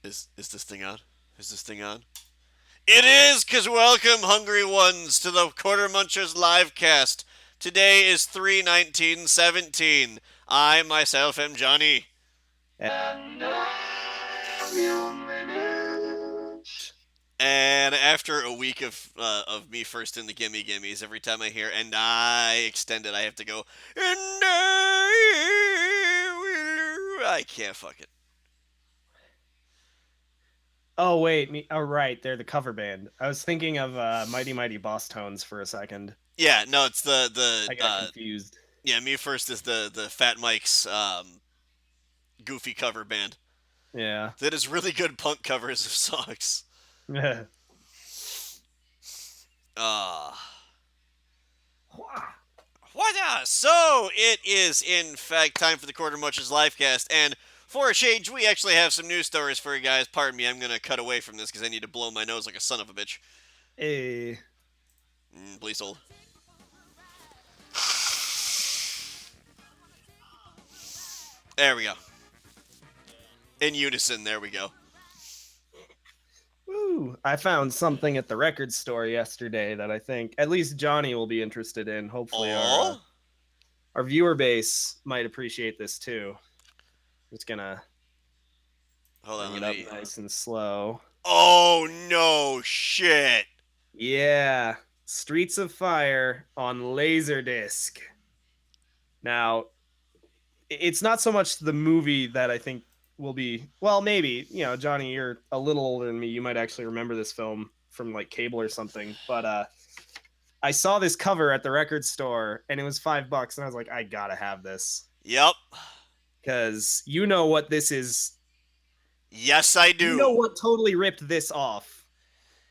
Is this thing on? Is this thing on? It is, cause welcome, hungry ones, to the Quarter Munchers live cast. Today is 3/19/17. I myself am Johnny. And after a week of me first in the gimme gimmies, every time I hear "and I extend it," I have to go "and I can't fuck it." Oh wait, me. Oh right, they're the cover band. I was thinking of Mighty Mighty Boss Tones for a second. Yeah, no, it's the I got confused. yeah, me first is the Fat Mike's goofy cover band Yeah. that is really good punk covers of songs. Uh what So it is in fact time for the Quarter Munchers livecast, and for a change, we actually have some news stories for you guys. Pardon me, I'm gonna cut away from this because I need to blow my nose like a son of a bitch. Hey. Please hold. There we go. In unison, there we go. Woo! I found something at the record store yesterday that I think at least Johnny will be interested in. Hopefully, Oh, our viewer base might appreciate this too. Just gonna hold on, bring let it up me. nice and slow. Oh no, shit! Yeah, Streets of Fire on Laserdisc. Now, it's not so much the movie that I think will be. Well, maybe Johnny, you're a little older than me. You might actually remember this film from like cable or something. But I saw this cover at the record store, and it was $5, and I was like, I gotta have this Yep. because you know what this is. Yes, I You know do. what totally ripped this off.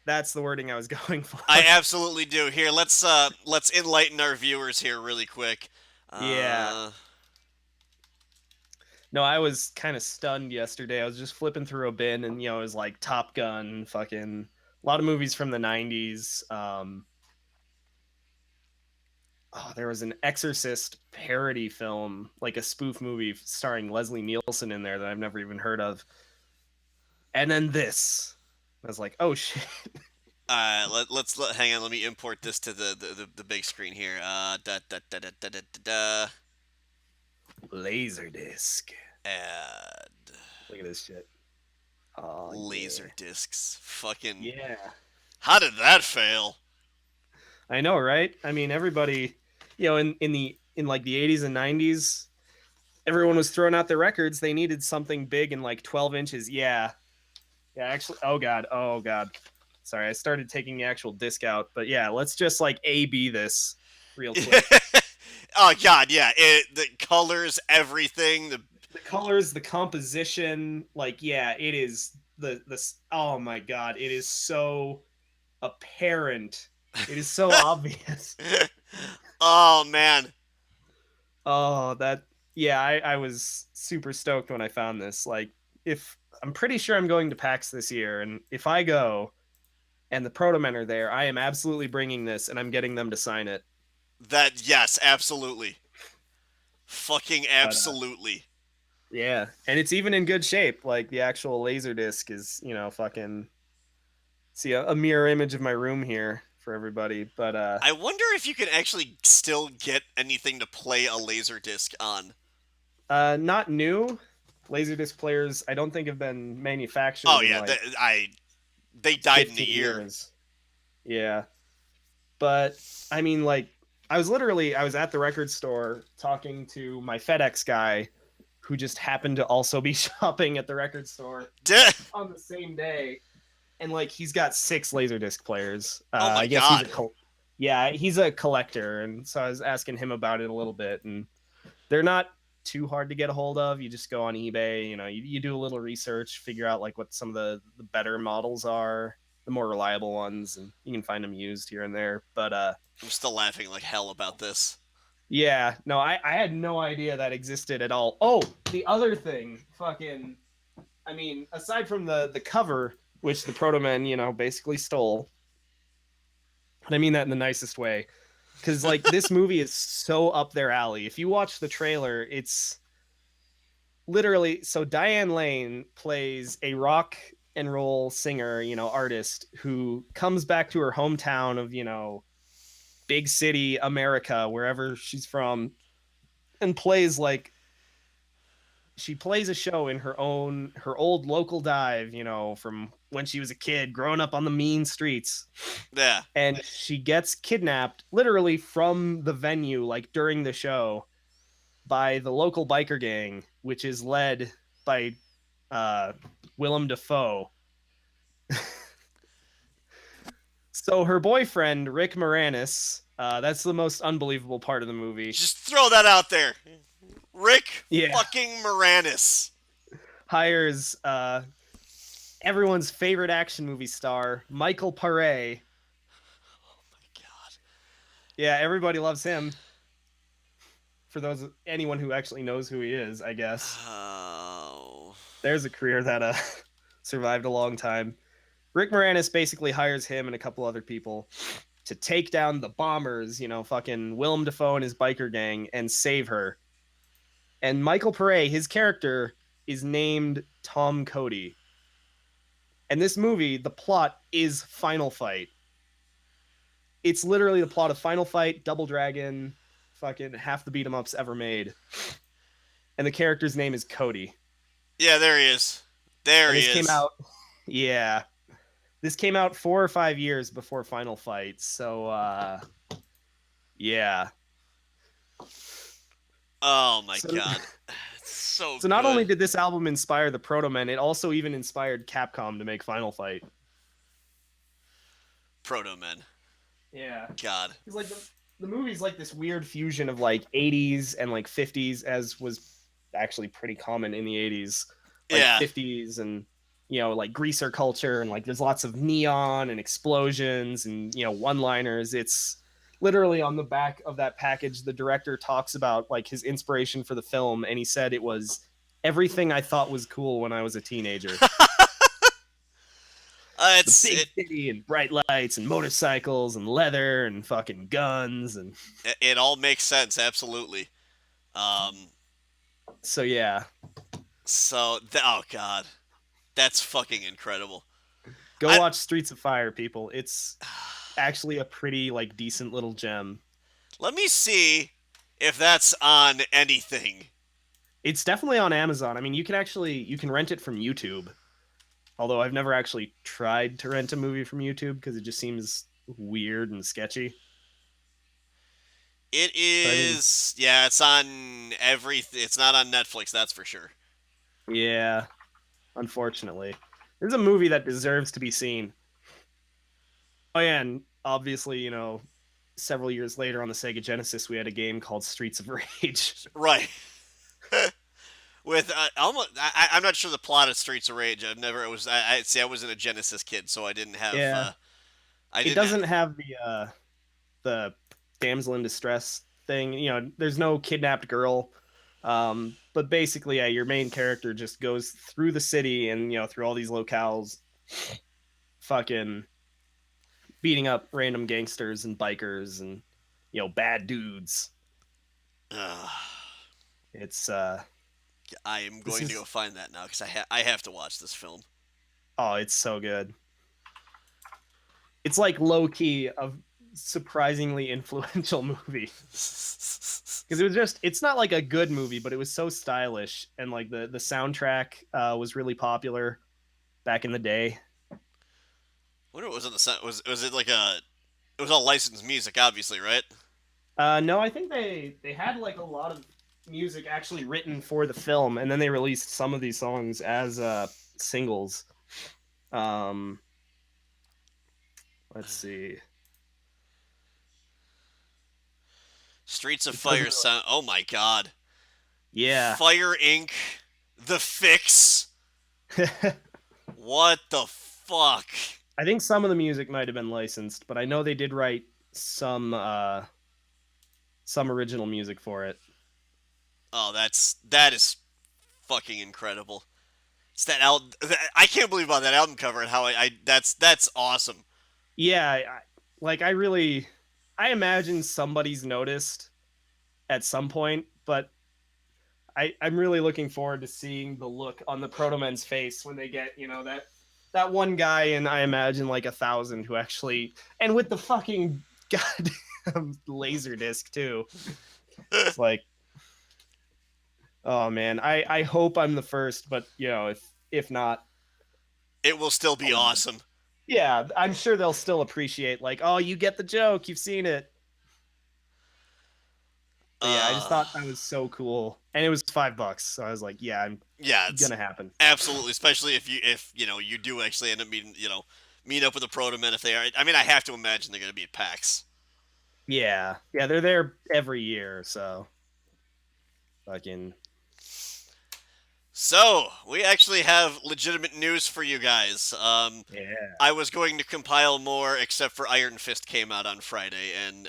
That's the wording I was going I for. absolutely do. Here, let's enlighten our viewers here really quick. Yeah. Uh, No, I was kind of stunned yesterday. I was just flipping through a bin, and it was like Top Gun, fucking a lot of movies from the '90s. There was an Exorcist parody film, like a spoof movie starring Leslie Nielsen in there that I've never even heard of. And then this, I was like, oh shit, hang on. Let me import this to the big screen here. Da. Laserdisc. Add Look at this shit. Oh laser yeah, discs. Fucking. yeah. How did that fail? I know, right? I mean, everybody, in like the '80s and '90s, everyone was throwing out their records. They needed something big and like 12 inches. Yeah, yeah. Actually, oh god. Sorry, I started taking the actual disc out, but yeah, let's just like A B this real quick. Oh god, yeah. The colors, everything. The colors, the composition, like yeah, it is the oh my god, it is so apparent. It is so obvious. Oh man. Oh, that yeah, I was super stoked when I found this. Like, if I'm pretty sure I'm going to PAX this year, and if I go and the Proto Men are there, I am absolutely bringing this, and I'm getting them to sign it. That yes, absolutely. Fucking But absolutely. yeah, and it's even in good shape. Like the actual laser disc is, fucking see a mirror image of my room here for everybody. But I wonder if you can actually still get anything to play a laser disc on. not new laser disc players. I don't think have been Oh manufactured in yeah, like they died in a 15 year. years. Yeah, but I mean, like, I was at the record store talking to my FedEx guy, who just happened to also be shopping at the record store on the same day, and like he's got 6 laserdisc players. Oh my I guess god. yeah, he's a collector, and so I was asking him about it a little bit, and they're not too hard to get a hold of. You just go on eBay, you do a little research, figure out like what some of the better models are, the more reliable ones, and you can find them used here and there. But I'm still laughing like hell about this. yeah, no, I had no idea that existed at all. Oh, the other thing, fucking, I mean, aside from the cover, which the Proto Men, basically stole, and I mean that in the nicest way, because like this movie is so up their alley. If you watch the trailer, it's literally, so Diane Lane plays a rock and roll singer, artist who comes back to her hometown of, big city America, wherever she's from, and plays like she plays a show in her old local dive, from when she was a kid growing up on the mean streets. Yeah. And she gets kidnapped literally from the venue, like during the show, by the local biker gang, which is led by uh, Willem Dafoe. So her boyfriend, Rick Moranis, that's the most unbelievable part of the movie. Just throw that out there. Rick Yeah. fucking Moranis Hires everyone's favorite action movie star, Michael Paré. Oh my god. Yeah, everybody loves him. For anyone who actually knows who he is, I guess. Oh. There's a career that survived a long time. Rick Moranis basically hires him and a couple other people to take down the bombers, fucking Willem Dafoe and his biker gang, and save her. And Michael Paré, his character, is named Tom Cody. And this movie, the plot is Final Fight. It's literally the plot of Final Fight, Double Dragon, fucking half the beat 'em ups ever made. And the character's name is Cody. Yeah, there he is. There he is. Came out. Yeah. This came out 4 or 5 years before Final Fight. So yeah. Oh my god. It's so not good. only did this album inspire the Proto Men, it also even inspired Capcom to make Final Fight. Proto Men. Yeah. God. Because like the movie's like this weird fusion of like 80s and like 50s, as was actually pretty common in the 80s. Like Yeah. 50s and like greaser culture, and like there's lots of neon and explosions and one-liners. It's literally on the back of that package. The director talks about like his inspiration for the film, and he said it was everything I thought was cool when I was a teenager. It's the big city and bright lights and motorcycles and leather and fucking guns, and it all makes sense, absolutely. So yeah. Oh god, that's fucking incredible. Go watch Streets of Fire, people. It's actually a pretty like decent little gem. Let me see if that's on anything. It's definitely on Amazon. I mean, you can rent it from YouTube. Although I've never actually tried to rent a movie from YouTube because it just seems weird and sketchy. It is, yeah, it's on everything. It's not on Netflix, that's for sure. Yeah, unfortunately. There's a movie that deserves to be seen. Oh yeah, and obviously, several years later on the Sega Genesis, we had a game called Streets of Rage. Right. With almost, I'm not sure the plot of Streets of Rage. I've never. It was. I wasn't a Genesis kid, so I didn't have. Yeah. It doesn't have the damsel in distress thing. There's no kidnapped girl. But basically, yeah, your main character just goes through the city and through all these locales, fucking beating up random gangsters and bikers and bad dudes. It's I am going to go find that now because I have to watch this film. Oh, it's so good. It's like low key a surprisingly influential movie. Because it's not like a good movie, but it was so stylish, and like the soundtrack was really popular back in the day. What was it? Was it like it was all licensed music, obviously, right? No, I think they had like a lot of music actually written for the film, and then they released some of these songs as singles. Let's see. Streets of Fire sound. Oh my god. Yeah. Fire Inc. The Fix. What the fuck? I think some of the music might have been licensed, but I know they did write some original music for it. Oh, that is fucking incredible. It's that album. I can't believe about that album cover and how that's awesome. Yeah, I imagine somebody's noticed at some point, but I'm really looking forward to seeing the look on the Protomen's face when they get, that one guy and I imagine like 1,000 who actually, and with the fucking goddamn laser disc too. It's like, oh man, I hope I'm the first, but if not, It will still be awesome. yeah, I'm sure they'll still appreciate like, oh, you get the joke, you've seen it. But yeah, I just thought that was so cool, and it was $5, so I was like, yeah, I'm Yeah, it's gonna happen. absolutely, especially if you do actually end up meet up with the Proto Men if they are. I mean, I have to imagine they're going to be at PAX. Yeah, they're there every year, so fucking So we actually have legitimate news for you guys. yeah. I was going to compile more, except for Iron Fist came out on Friday, and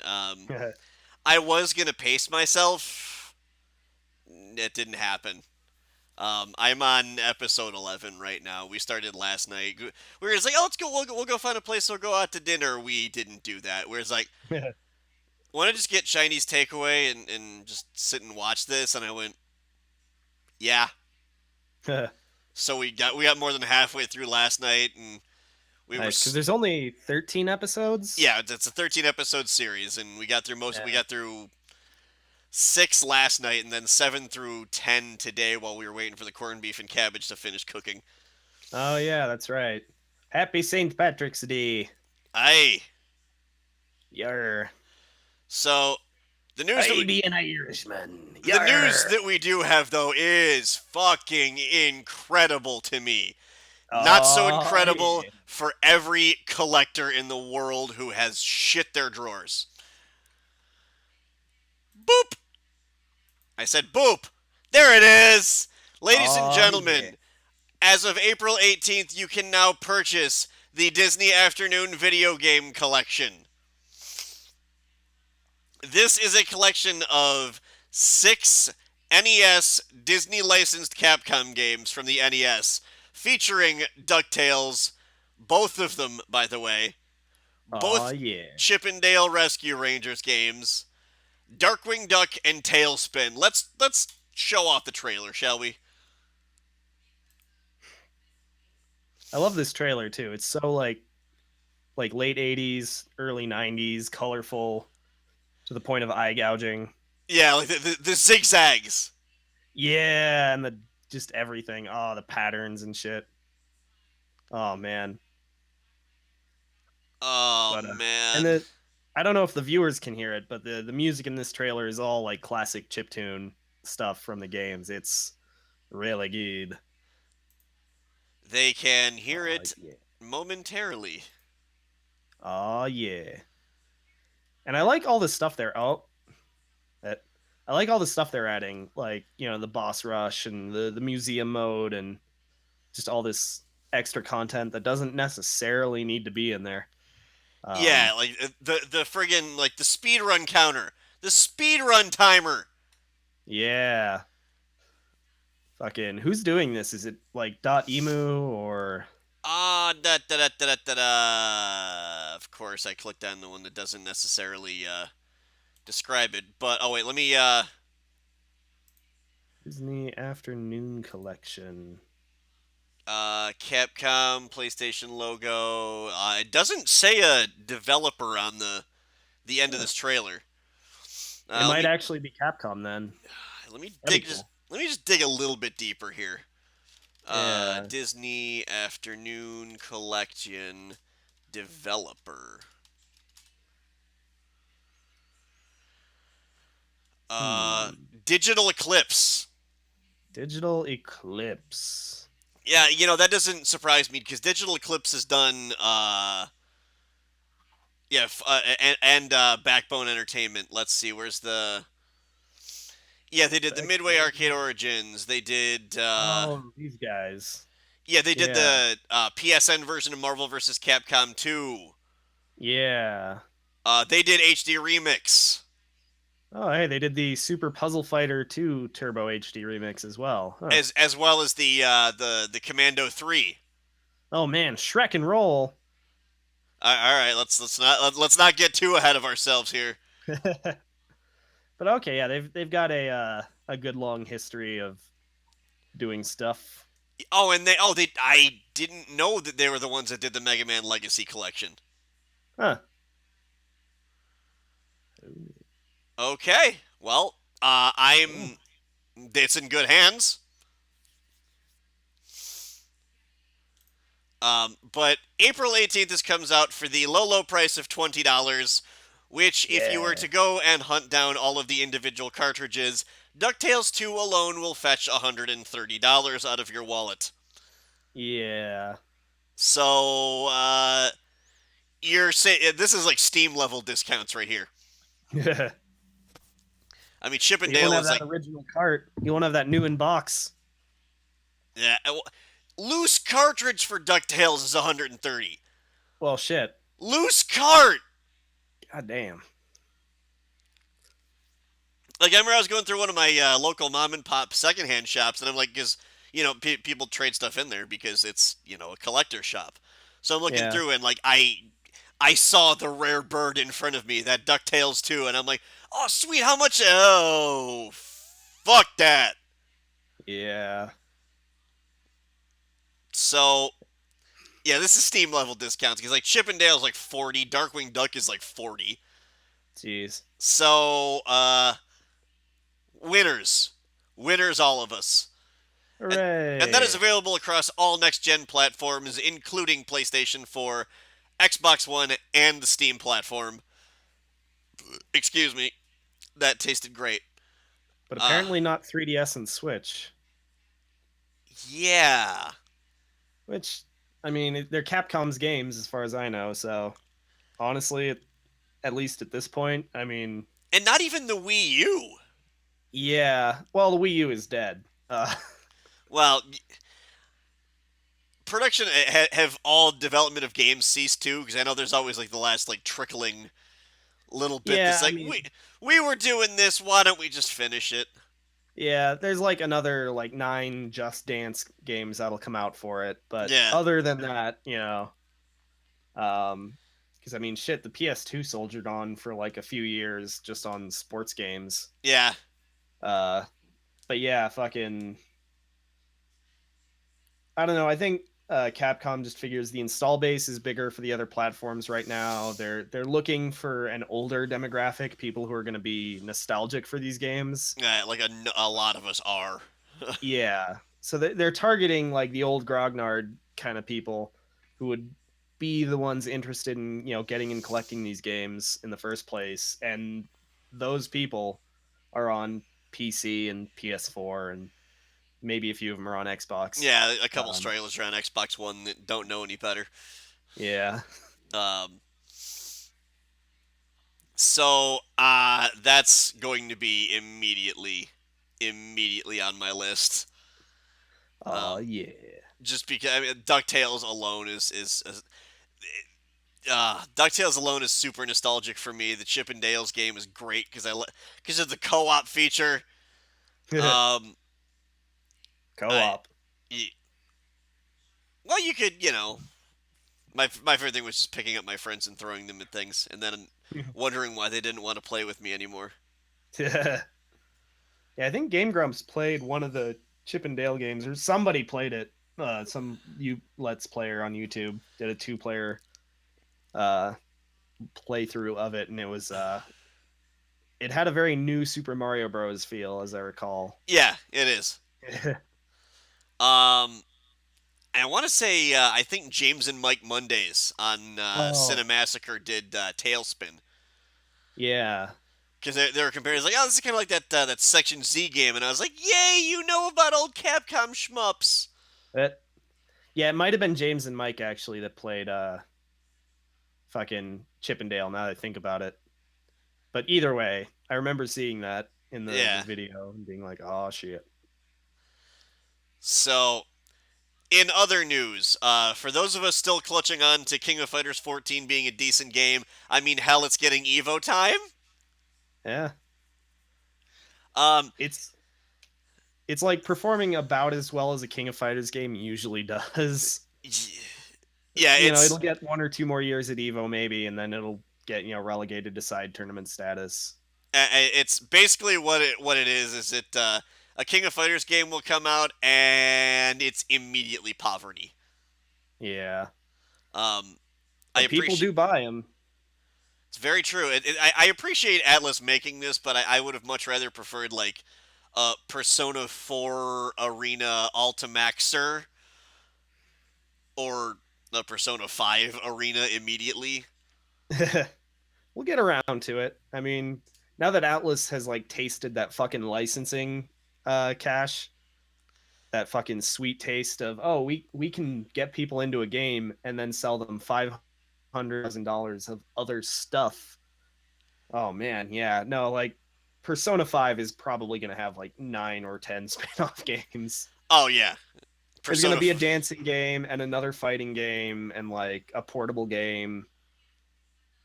I was gonna pace myself. It didn't happen. I'm on episode 11 right now. We started last night. We were just like, oh, let's go. We'll go find a place. We'll go out to dinner. We didn't do that. We're just like, want to just get Chinese takeaway and just sit and watch this? And I went, yeah. So we got more than halfway through last night, and we were Nice, because there's only 13 episodes. yeah. It's a 13 episode series, and we got through most. Yeah. We got through 6 last night, and then 7 through 10 today while we were waiting for the corned beef and cabbage to finish cooking. Oh yeah, that's right. Happy St. Patrick's Day. Aye. Yar. So the news that I we, be an Irishman. the news that we do have though is fucking incredible to me. Not so incredible yeah. for every collector in the world who has shit their drawers. Boop. I said boop. There it is. Ladies and gentlemen, Yeah. as of April 18th, you can now purchase the Disney Afternoon Video Game Collection. This is a collection of 6 NES Disney licensed Capcom games from the NES, featuring DuckTales, both of them, by the way, both Yeah. Chippendale Rescue Rangers games, Darkwing Duck and Tailspin. Let's show off the trailer, shall we? I love this trailer too. It's so like late 80s, early 90s, colorful to the point of eye gouging. Yeah, like the zigzags. Yeah, and the just everything. Oh, the patterns and shit. Oh man. Oh But man. and the I don't know if the viewers can hear it, but the music in this trailer is all like classic chiptune stuff from the games. It's really good. They can hear Oh it yeah. momentarily. Oh yeah. And I like all the stuff they're that I like all the stuff they're adding, like, the boss rush and the museum mode and just all this extra content that doesn't necessarily need to be in there. Yeah, like the friggin' like the speed run counter, the speed run timer. Yeah. Fucking who's doing this? Is it like .emu or Da da da da da da. Of course, I clicked on the one that doesn't necessarily describe it. But oh wait, let me Disney Afternoon Collection? Capcom PlayStation logo. It doesn't say a developer on the end of this trailer. It might actually be Capcom then. Let me That'd dig be just cool. let me just dig a little bit deeper here. Yeah. Disney Afternoon Collection developer. Hmm. Digital Eclipse. Digital Eclipse. Yeah, that doesn't surprise me because Digital Eclipse has done yeah, and Backbone Entertainment. Let's see, where's the yeah, they did the Midway Arcade Origins. They did These guys. yeah, they did Yeah. the PSN version of Marvel vs. Capcom 2. Yeah. They did HD Remix. Oh, hey, they did the Super Puzzle Fighter 2 Turbo HD remix as well. Huh. As well as the Commando 3. Oh man, Shrek and Roll. All right, let's not get too ahead of ourselves here. But But okay, yeah, they've got a good long history of doing stuff. Oh, I didn't know that they were the ones that did the Mega Man Legacy Collection. Huh. Okay, well, Ooh. I'm it's in good hands. But April 18th, this comes out for the low price of $20, which, if you were Yeah. to go and hunt down all of the individual cartridges, DuckTales 2 alone will fetch $130 out of your wallet. Yeah. So, you're saying this is like Steam level discounts right here. You I mean, won't Chippendale have is that like, original cart. You won't have that new in box. yeah, loose cartridge for DuckTales is 130. Well, shit. Loose cart! God damn. Like, I remember I was going through one of my local mom and pop secondhand shops, and I'm like, because people trade stuff in there because it's a collector shop. So I'm looking Yeah. through, and like I saw the rare bird in front of me, that Ducktales 2, and I'm like, oh sweet, how much? Oh, fuck that. Yeah. So yeah, this is Steam level discounts because like Chippendale's like 40, Darkwing Duck is like 40. Jeez. So winners, winners, all of us. And that is Hooray. available across all next gen platforms, including PlayStation 4, Xbox One, and the Steam platform. Excuse me, that tasted great. But Uh, apparently not 3DS and Switch, yeah. which, I mean, they're Capcom's games as far as I know. So honestly, at least at this point, I mean, And not even the Wii U. yeah. Well, the Wii U is dead. Well, production have all development of games ceased too, because I know there's always like the last like trickling little bit Yeah, that's I like mean, we were doing this, why don't we just finish it? yeah, there's like another like 9 Just Dance games that'll come out for it, but Yeah. other than that, because I mean, shit, the PS2 soldiered on for like a few years just on sports games. Yeah. Uh, but yeah, fucking, I don't know. I think Capcom just figures the install base is bigger for the other platforms right now. They're looking for an older demographic, people who are going to be nostalgic for these games. Yeah, like a lot of us are. Yeah. So they're targeting like the old grognard kind of people who would be the ones interested in, getting and collecting these games in the first place. And those people are on PC and PS4, and maybe a few of them are on Xbox. Yeah, a couple Um, stragglers around Xbox One that don't know any better. yeah. Um, so that's going to be immediately on my list. Oh, Um, yeah. just because I mean, Ducktales alone is Ducktales alone is super nostalgic for me. The Chip and Dale's game is great because of the co-op feature. Um, I Co-op. y- well, you could my favorite thing was just picking up my friends and throwing them at things, and then wondering why they didn't want to play with me anymore. Yeah, I think Game Grumps played one of the Chip and Dale games, or somebody played it. Some you Let's Player on YouTube did a 2-player uh playthrough of it, and it had a very new Super Mario Bros. Feel, as I recall. Yeah, it is. Um, I want to say I think James and Mike Mondays on Oh, Cinemassacre did Tailspin yeah. because they were comparing. It's like, oh, this is kind of like that Section Z game, and I was like, yay, you know about old Capcom shmups. It, yeah, it might have been James and Mike actually that played fucking Chip and Dale. Now that I think about it, but either way, I remember seeing that in the Yeah. video and being like, "Oh shit." So, in other news, for those of us still clutching on to King of Fighters 14 being a decent game, I mean, hell, it's getting Evo time. Yeah, Um, it's it's like performing about as well as a King of Fighters game usually does. yeah, It'll it's get 1 or 2 more years at Evo maybe, and then it'll get relegated to side tournament status. It's basically what it is. Is it a King of Fighters game will come out and it's immediately poverty. Yeah, Um, I but people appreciate do buy them. it's very true. I appreciate Atlas making this, but I would have much rather preferred like Persona 4 Arena Ultimaxer or the Persona 5 Arena immediately. We'll get around to it. I mean, now that Atlas has like tasted that fucking licensing cash, that fucking sweet taste of, oh, we can get people into a game and then sell them $500,000 of other stuff. Oh man, yeah. No, like Persona 5 is probably going to have like 9 or 10 spin-off games. Oh yeah, There's going to Persona. be a dancing game and another fighting game and like a portable game.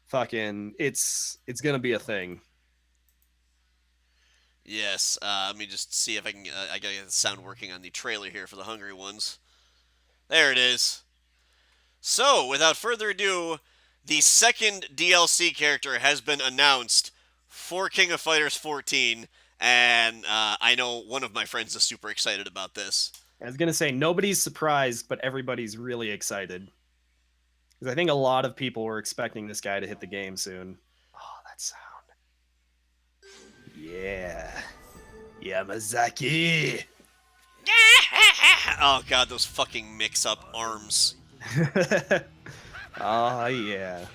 Fucking it's going to be a thing. Yes. Let me just see if I can. I gotta get the sound working on the trailer here for the Hungry Ones. There it is. So, without further ado, the second DLC character has been announced for King of Fighters 14, and I know one of my friends is super excited about this. I was going to say nobody's surprised, but everybody's really excited. Because I think a lot of people were expecting this guy to hit the game soon. Oh, that sound. Yeah. Yamazaki. Oh god, those fucking mix-up arms. Oh, yeah.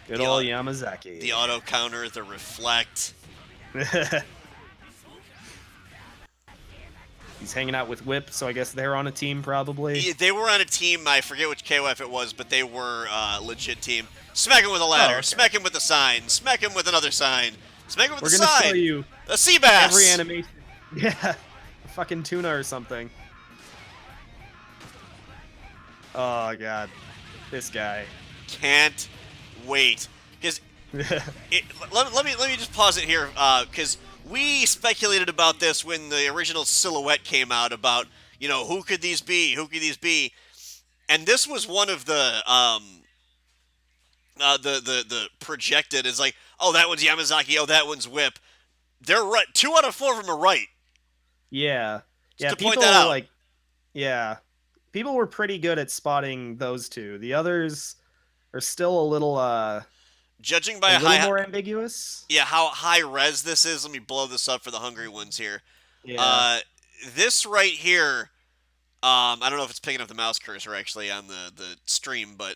Good The old au- Yamazaki. The auto counter, the reflect. He's hanging out with Whip, so I guess they're on a team probably. They were on a team. I forget which KOF it was, but they were legit team. Smack him with a ladder. Oh, okay. Smack him with a sign. Smack him with another sign. Smack him with We're a gonna sign. show you A sea bass. every animation. Yeah, a fucking tuna or something. Oh god, this guy. Can't wait. Because let me just pause it here. Because we speculated about this when the original silhouette came out. About who could these be? Who could these be? And this was one of the projected is like, oh, that one's Yamazaki, oh, that one's Whip. They're right. 2 out of 4 of them are right. Yeah, Just yeah. to point People that out. like, yeah, people were pretty good at spotting those two. The others are still a little Judging by a little high, more ambiguous. yeah, how high res this is. Let me blow this up for the hungry ones here. Yeah, This right here. I don't know if it's picking up the mouse cursor actually on the stream, but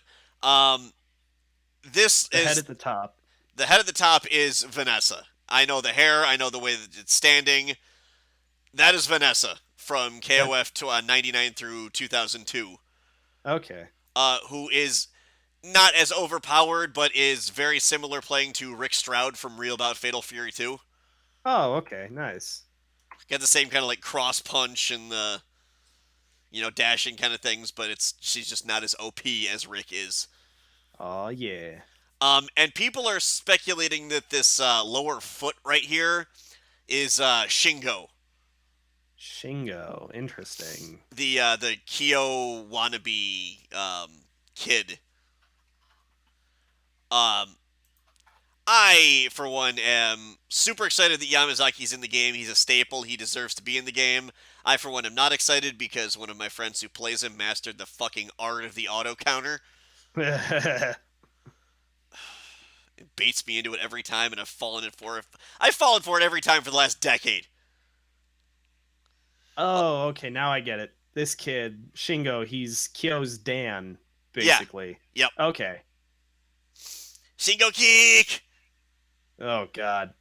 this the head is at the top. the head at the top is Vanessa. I know the hair. I know the way that it's standing. That is Vanessa from KOF to 99 through 2002. Okay. Who is not as overpowered, but is very similar playing to Rick Stroud from Real About Fatal Fury 2. Oh, okay. Nice. Got the same kind of like cross punch and the dashing kind of things, but she's just not as OP as Rick is. Oh yeah. And people are speculating that this lower foot right here is Shingo, Shingo. Interesting. the Kyo wannabe kid. Um, I, for one, am super excited that Yamazaki's in the game. He's a staple. He deserves to be in the game. I, for one, am not excited because one of my friends who plays him mastered the fucking art of the auto counter. It baits me into it every time, and I've fallen for it. I've fallen for it every time for the last decade. Oh, okay. Now I get it. This kid, Shingo, he's Kyo's Dan, basically. Yep. Okay. Shingo kick! Oh god.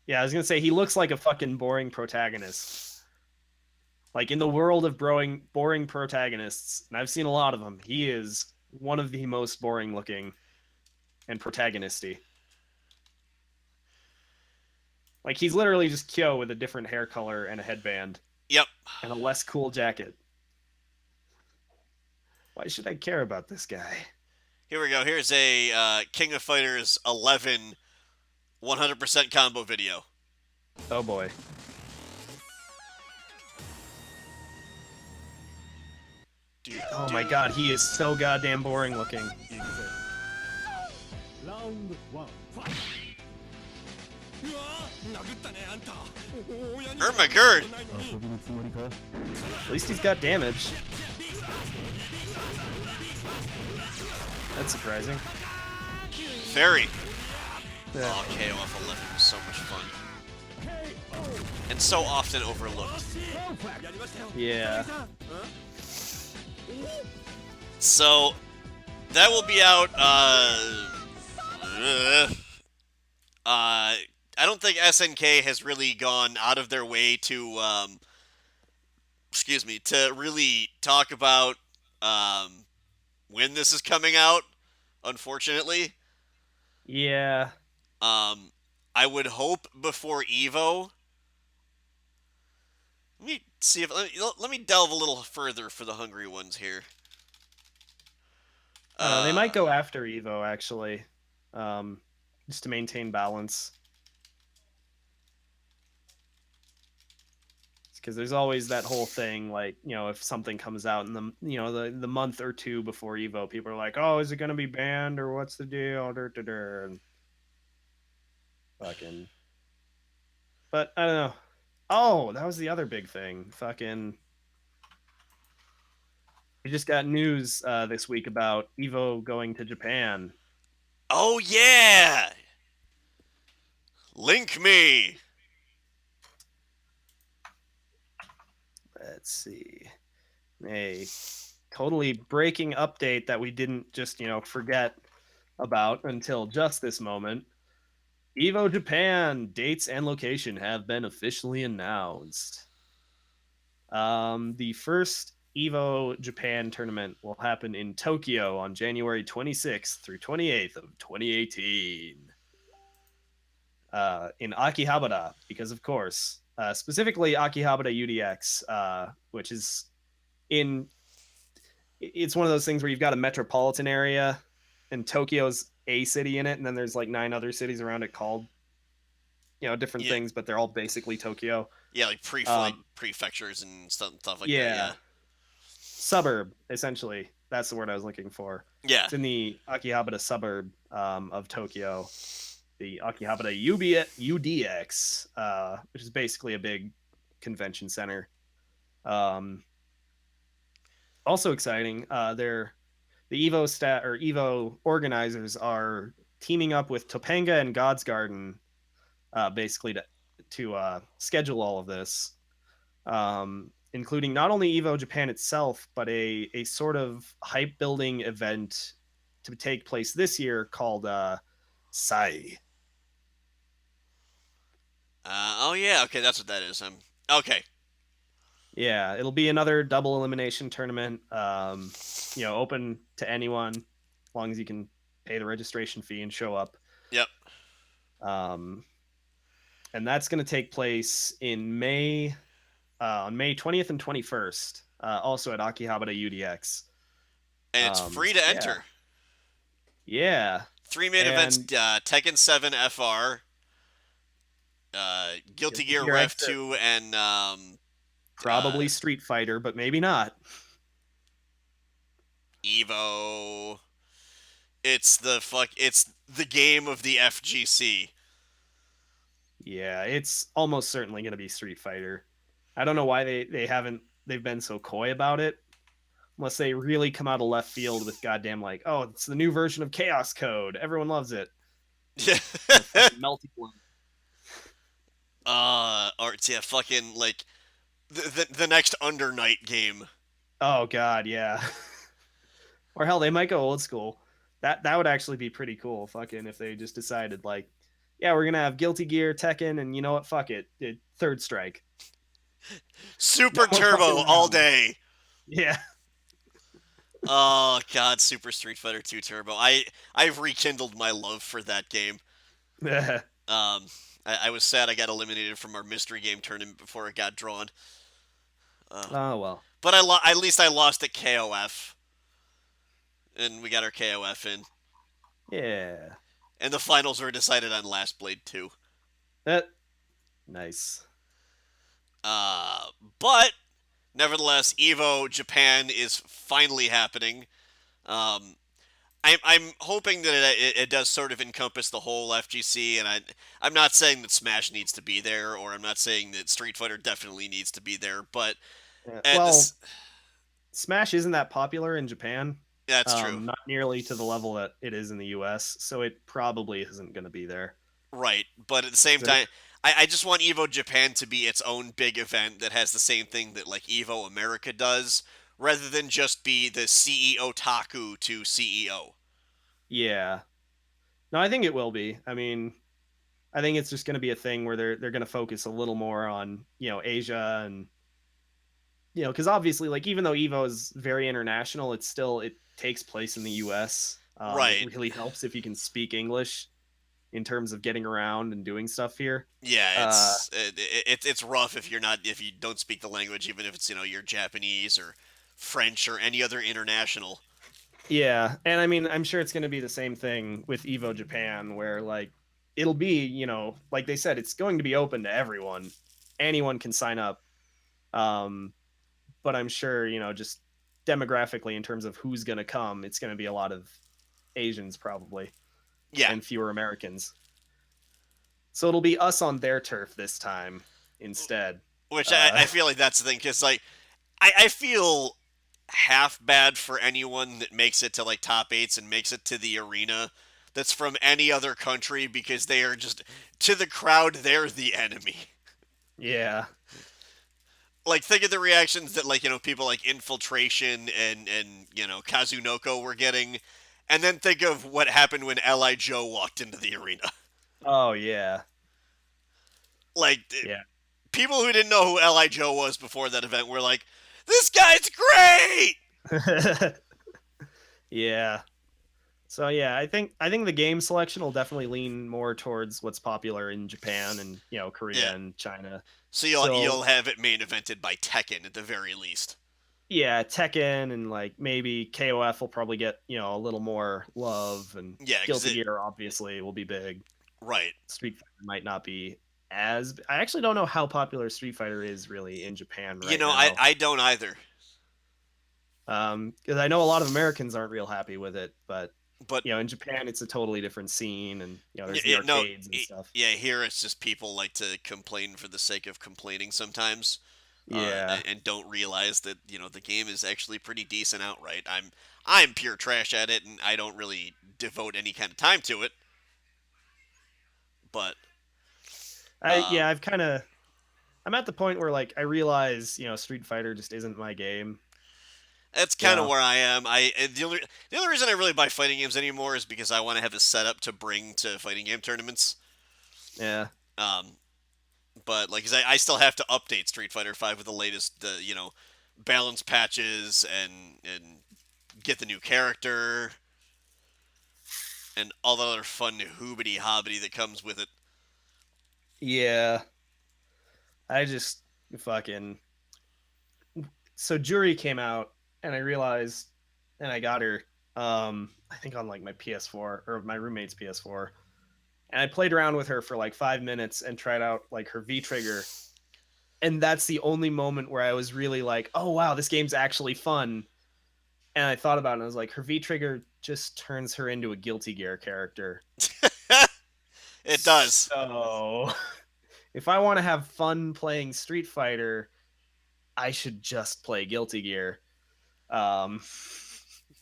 Yeah, I was gonna say he looks like a fucking boring protagonist. Like in the world of boring protagonists, and I've seen a lot of them, he is one of the most boring looking and protagonisty. Like he's literally just Kyo with a different hair color and a headband. Yep. And a less cool jacket. Why should I care about this guy? Here we go. Here's a King of Fighters 11 100% combo video. Oh boy. Oh my god, he is so goddamn boring looking. Ermagerd! At least he's got damage. That's surprising. Very. Yeah. Oh, KOF 11 was so much fun. And so often overlooked. Yeah. So, that will be out, I don't think SNK has really gone out of their way to, to really talk about, when this is coming out, unfortunately. Yeah. I would hope before EVO. Let me see if let me delve a little further for the hungry ones here. I don't know, they might go after Evo actually, just to maintain balance. Because there's always that whole thing, like, you know, if something comes out in the, you know, the month or two before Evo, people are like, oh, is it going to be banned or what's the deal? And fucking. But I don't know. Oh, that was the other big thing. Fucking. We just got news this week about Evo going to Japan. Oh yeah! Link me! Let's see. A totally breaking update that we didn't just, you know, forget about until just this moment. Evo Japan dates and location have been officially announced. The first Evo Japan tournament will happen in Tokyo on January 26th through 28th of 2018. In Akihabara, because of course, specifically Akihabara UDX, which is in. It's one of those things where you've got a metropolitan area, and Tokyo's a city in it, and then there's like 9 other cities around it called, you know, different things, but they're all basically Tokyo. Yeah, like pre-flight prefectures and stuff like that. Yeah, suburb essentially. That's the word I was looking for. Yeah, it's in the Akihabara suburb of Tokyo, the Akihabara UDX, which is basically a big convention center. Also exciting, they're the Evo organizers are teaming up with Topanga and God's Garden, basically to schedule all of this, including not only Evo Japan itself, but a sort of hype building event to take place this year called Sai. Oh yeah, okay, that's what that is. Okay. Yeah, it'll be another double elimination tournament. You know, open to anyone, as long as you can pay the registration fee and show up. Yep. And that's going to take place in May, on May 20th and 21st, also at Akihabara UDX. And it's free to enter. Yeah. 3 main events: Tekken 7 FR, Guilty Gear Rev 2, and probably Street Fighter, but maybe not. Evo. It's the game of the FGC. Yeah, it's almost certainly going to be Street Fighter. I don't know why they've been so coy about it, unless they really come out of left field with goddamn like, oh, it's the new version of Chaos Code. Everyone loves it. Yeah. Melty one. Or yeah, fucking like the next Under Night game. Oh god, yeah. Or hell, they might go old school. That would actually be pretty cool. Fucking if they just decided like, yeah, we're gonna have Guilty Gear, Tekken, and you know what? Fuck it, Third Strike. Super Turbo all day. Yeah. Oh god, Super Street Fighter 2 Turbo. I've rekindled my love for that game. I was sad I got eliminated from our mystery game tournament before it got drawn. Oh well. But at least I lost at KOF, and we got our KOF in. Yeah. And the finals were decided on Last Blade 2. Nice. But nevertheless, Evo Japan is finally happening. I'm hoping that it does sort of encompass the whole FGC, and I'm not saying that Smash needs to be there, or I'm not saying that Street Fighter definitely needs to be there, but at this, Well, Smash isn't that popular in Japan. that's true. Not nearly to the level that it is in the US, so it probably isn't going to be there. Right, but at the same So, time, I just want Evo Japan to be its own big event that has the same thing that like Evo America does, rather than just be the CEO Taku to CEO. yeah. No, I think it will be. I mean, I think it's just going to be a thing where they're going to focus a little more on, Asia and because obviously, like, even though Evo is very international, it takes place in the US. It Right. really helps if you can speak English in terms of getting around and doing stuff here. Yeah, Uh it's rough if you don't speak the language, even if it's you're Japanese or French or any other international. Yeah, and I mean, I'm sure it's going to be the same thing with Evo Japan, where like it'll be, like they said, it's going to be open to everyone. Anyone can sign up. Um, but I'm sure, just demographically in terms of who's going to come, it's going to be a lot of Asians probably Yeah, and fewer Americans. So it'll be us on their turf this time instead. which Uh, I feel like that's the thing because like I feel half bad for anyone that makes it to like top eights and makes it to the arena that's from any other country because they are just to the crowd they're the enemy. yeah. Like think of the reactions that like people like Infiltration and Kazunoko were getting, and then think of what happened when Li Joe walked into the arena. Oh yeah. Like Yeah. people who didn't know who Li Joe was before that event were like, "This guy's great." Yeah. So yeah, I think the game selection will definitely lean more towards what's popular in Japan and Yeah. Korea and China. So So you'll have it main evented by Tekken at the very least. yeah, Tekken and like maybe KOF will probably get a little more love, and Yeah, because Guilty it Gear obviously will be big. right. Street Fighter might not be as. I actually don't know how popular Street Fighter is really in Japan right now. I don't either. Because I know a lot of Americans aren't real happy with it, but But in Japan it's a totally different scene, and there's the it, no, arcades and stuff. yeah, here it's just people like to complain for the sake of complaining sometimes, Yeah. and don't realize that the game is actually pretty decent outright. I'm pure trash at it, and I don't really devote any kind of time to it. But Yeah, um, I'm at the point where like I realize, Street Fighter just isn't my game. that's You kind of know. where I am. The only reason I really buy fighting games anymore is because I want to have a setup to bring to fighting game tournaments. Yeah. Um, but like, 'cause I still have to update Street Fighter Five with the latest, balance patches and get the new character and all the other fun hoobity hobbity that comes with it. Yeah. I just fucking so Jury came out, and I realized, and I got her I think on like my PS4 or my roommate's PS4. And I played around with her for like 5 minutes and tried out like her V trigger. And that's the only moment where I was really like, "Oh wow, this game's actually fun." And I thought about it and I was like, her V trigger just turns her into a Guilty Gear character. It does. So, if I want to have fun playing Street Fighter, I should just play Guilty Gear. Um,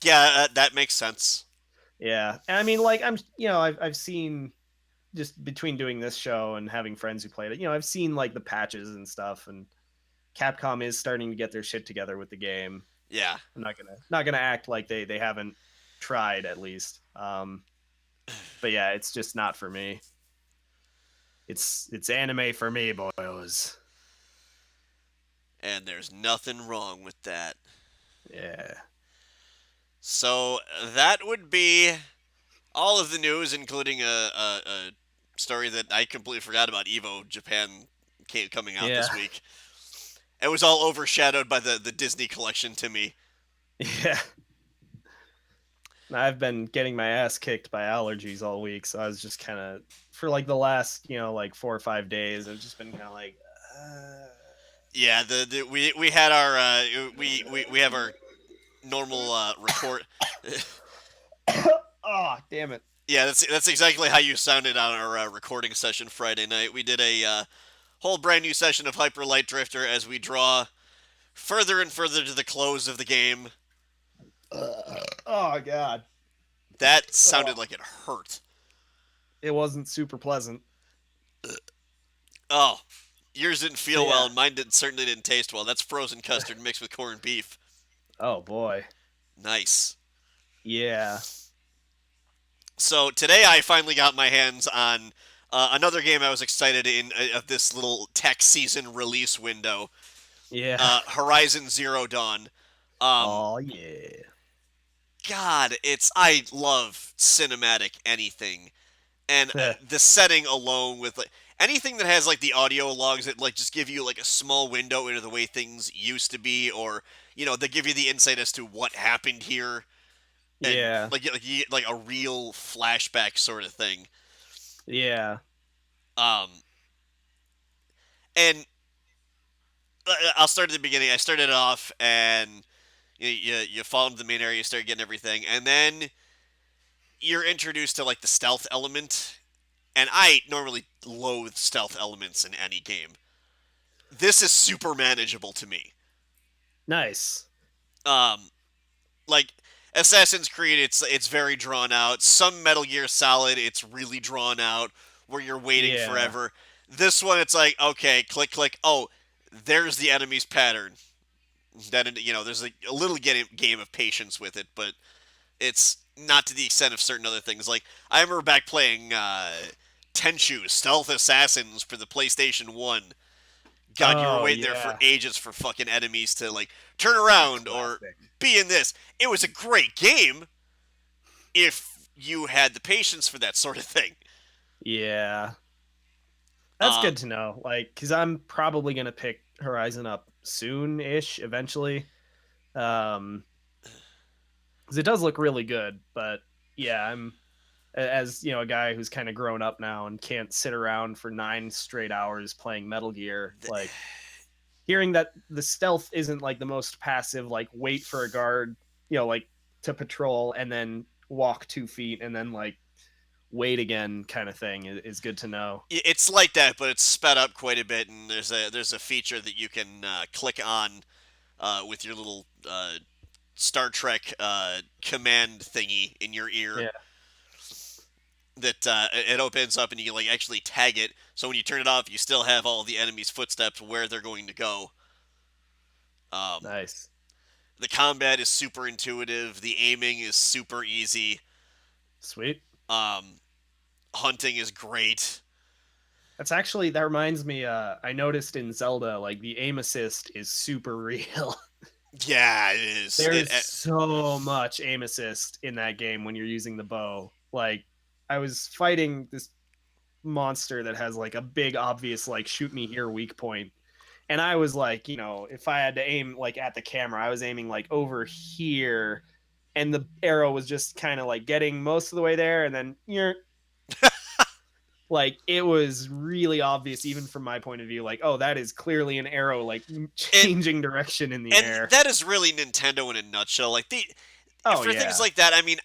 Yeah, that makes sense. yeah, and I mean, like I've seen, just between doing this show and having friends who played it, I've seen like the patches and stuff, and Capcom is starting to get their shit together with the game. Yeah. I'm not gonna act like they haven't tried at least. But yeah, it's just not for me. It's anime for me, boys. And there's nothing wrong with that. Yeah. So that would be all of the news, including a story that I completely forgot about. Evo Japan coming out Yeah. this week. It was all overshadowed by the Disney collection to me. Yeah. I've been getting my ass kicked by allergies all week, so I was just kind of, for like the last, like 4 or 5 days, I've just been kind of like, uh... Yeah, we had our we have our normal record. Oh, damn it. Yeah, that's exactly how you sounded on our recording session Friday night. We did a whole brand new session of Hyper Light Drifter as we draw further and further to the close of the game. Oh god. That Oh, sounded like it hurt. it wasn't super pleasant. Oh, yours didn't But feel well, yeah. and mine certainly didn't taste well. That's frozen custard mixed with corned beef. Oh boy. Nice. Yeah. So today I finally got my hands on another game I was excited in of this little tech season release window, Yeah. Horizon Zero Dawn. Um, Oh yeah. God, I love cinematic anything, and Heh. the setting alone with like anything that has like the audio logs that like just give you like a small window into the way things used to be, or they give you the insight as to what happened here, and Yeah. you get like a real flashback sort of thing. Yeah. Um, and I'll start at the beginning. I started off and you fall into the main area, you start getting everything, and then you're introduced to like the stealth element. And I normally loathe stealth elements in any game. This is super manageable to me. Nice. Um, like Assassin's Creed, it's very drawn out. Some Metal Gear Solid, it's really drawn out, where you're waiting Yeah. forever. This one, it's like okay, click, click. Oh, there's the enemy's pattern. Then there's a little game of patience with it, but it's not to the extent of certain other things. Like I remember back playing Tenchu Stealth Assassins for the PlayStation 1. God, you were Oh waiting there for yeah. ages for fucking enemies to like turn around or Classic. be in this. It was a great game if you had the patience for that sort of thing. Yeah. That's Um, good to know. Like, because I'm probably gonna pick Horizon up soon-ish, eventually. Um, because it does look really good. But yeah, as a guy who's kind of grown up now and can't sit around for 9 straight hours playing Metal Gear. Like, hearing that the stealth isn't like the most passive, like wait for a guard, like to patrol and then walk 2 feet and then like wait again kind of thing is good to know. it's like that, but it's sped up quite a bit, and there's a feature that you can click on with your little Star Trek command thingy in your ear Yeah, that it opens up and you can like actually tag it. So when you turn it off, you still have all the enemy's footsteps where they're going to go. Um, nice. the combat is super intuitive. The aiming is super easy. Sweet. Um, hunting is great. That reminds me, I noticed in Zelda, like the aim assist is super real. Yeah, it is. There's so much aim assist in that game when you're using the bow. Like, I was fighting this monster that has like a big obvious like shoot me here weak point, and I was like, if I had to aim like at the camera, I was aiming like over here, and the arrow was just kind of like getting most of the way there, and then you're like, it was really obvious even from my point of view, like, oh, that is clearly an arrow like and changing direction in the and air. that is really Nintendo in a nutshell. Like Oh for things yeah. like that, I mean,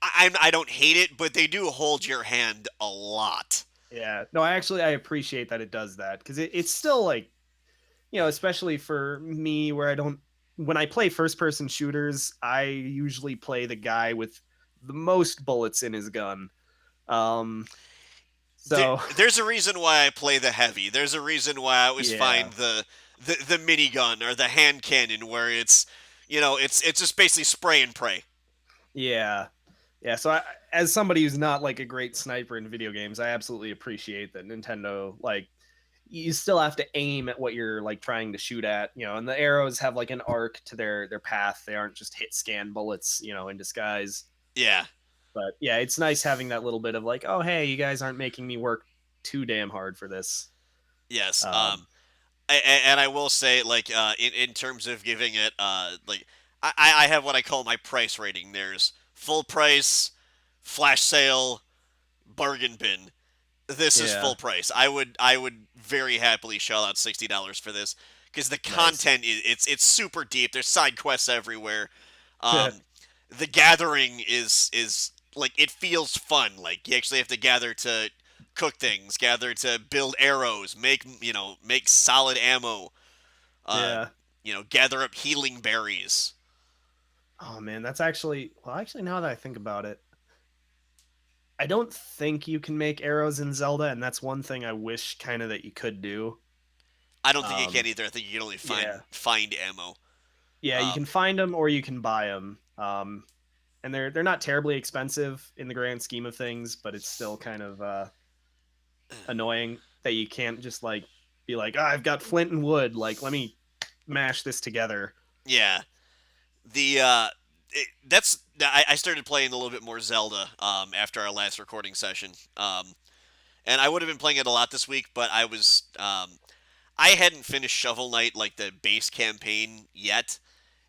I don't hate it, but they do hold your hand a lot. Yeah, no, I appreciate that it does that, because it's still like, especially for me, where I don't, when I play first person shooters, I usually play the guy with the most bullets in his gun. Um, so There's a reason why I play the heavy. There's a reason why I always yeah, find the minigun or the hand cannon where it's just basically spray and pray. yeah, yeah. So as somebody who's not like a great sniper in video games, I absolutely appreciate that Nintendo, like, you still have to aim at what you're like trying to shoot at, and the arrows have like an arc to their path. They aren't just hit scan bullets, in disguise. Yeah. But yeah, it's nice having that little bit of like, oh hey, you guys aren't making me work too damn hard for this. Yes. Um, And I will say, like, in terms of giving it, like, I have what I call my price rating. There's full price, flash sale, bargain bin. This is yeah, full price. I would very happily shell out $60 for this because the nice. content it's super deep. There's side quests everywhere. Um, the gathering is like it feels fun. Like you actually have to gather to cook things, gather to build arrows, make solid ammo. Uh, Yeah. gather up healing berries. Oh man, that's actually well. Actually, now that I think about it, I don't think you can make arrows in Zelda, and that's one thing I wish kind of that you could do. I don't think you can Um, either. I think you can only yeah, find ammo. yeah, you Um, can find them or you can buy them. And they're not terribly expensive in the grand scheme of things, but it's still kind of annoying that you can't just like be like, oh, I've got flint and wood, like let me mash this together. yeah, the that's I started playing a little bit more Zelda after our last recording session. And I would have been playing it a lot this week, but I hadn't finished Shovel Knight like the base campaign yet,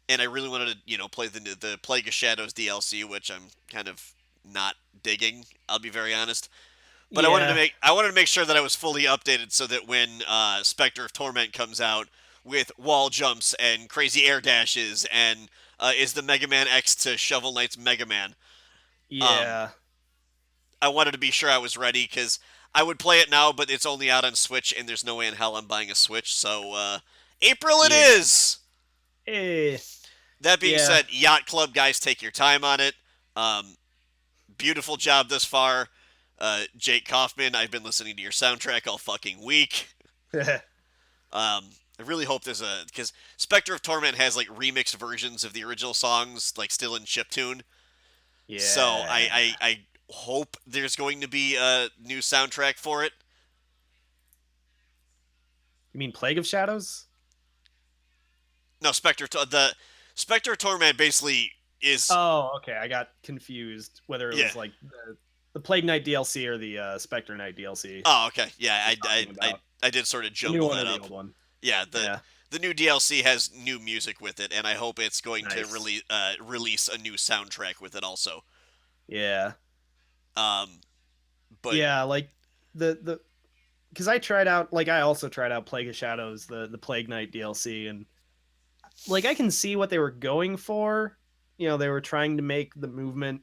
and I really wanted to play the Plague of Shadows DLC, which I'm kind of not digging. I'll be very honest. But Yeah, I wanted to make sure that I was fully updated so that when Spectre of Torment comes out with wall jumps and crazy air dashes and is the Mega Man X to Shovel Knight's Mega Man, um, yeah, I wanted to be sure I was ready because I would play it now, but it's only out on Switch and there's no way in hell I'm buying a Switch. So April it yeah. is. Eh, That being yeah. said, Yacht Club guys, take your time on it. Um, Beautiful job thus far. Jake Kaufman, I've been listening to your soundtrack all fucking week. I really hope there's because Spectre of Torment has like remixed versions of the original songs, like still in chiptune. So Yeah. I hope there's going to be a new soundtrack for it. You mean Plague of Shadows? No, the Spectre of Torment basically is Oh, okay. I got confused whether it yeah. was like the Plague Knight DLC or the Spectre Knight DLC Oh, okay. Yeah, you're talking about. I did sort of The new jumble one or that the up. old one? Yeah, Yeah. the new DLC has new music with it, and I hope it's going to Nice. release a new soundtrack with it also. Yeah. Um, but Yeah, like the because I tried out like I also tried out Plague of Shadows, the Plague Knight DLC, and like I can see what they were going for. They were trying to make the movement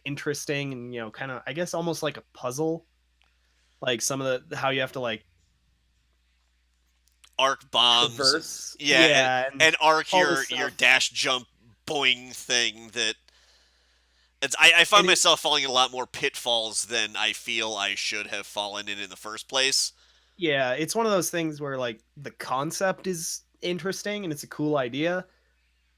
interesting and kind of I guess almost like a puzzle. Like some of the how you have to like arc bombs, traverse. yeah, Yeah, and and arc all this your stuff. dash jump boing thing that I find And it myself falling in a lot more pitfalls than I feel I should have fallen in the first place. yeah, it's one of those things where like the concept is interesting and it's a cool idea,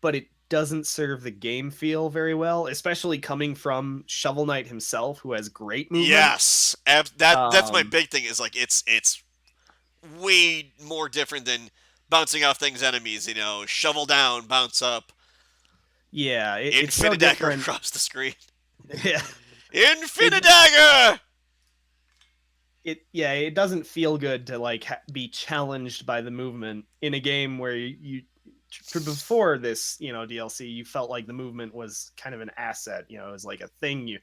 but it doesn't serve the game feel very well, especially coming from Shovel Knight himself, who has great movement. Yes, that's my Um, big thing. Is like it's way more different than bouncing off things enemies. Shovel down, bounce up, yeah, it's so Infinidagger different. across the screen. Yeah, it Infinidagger. it doesn't feel good to like be challenged by the movement in a game where before this DLC you felt like the movement was kind of an asset. It was like a thing you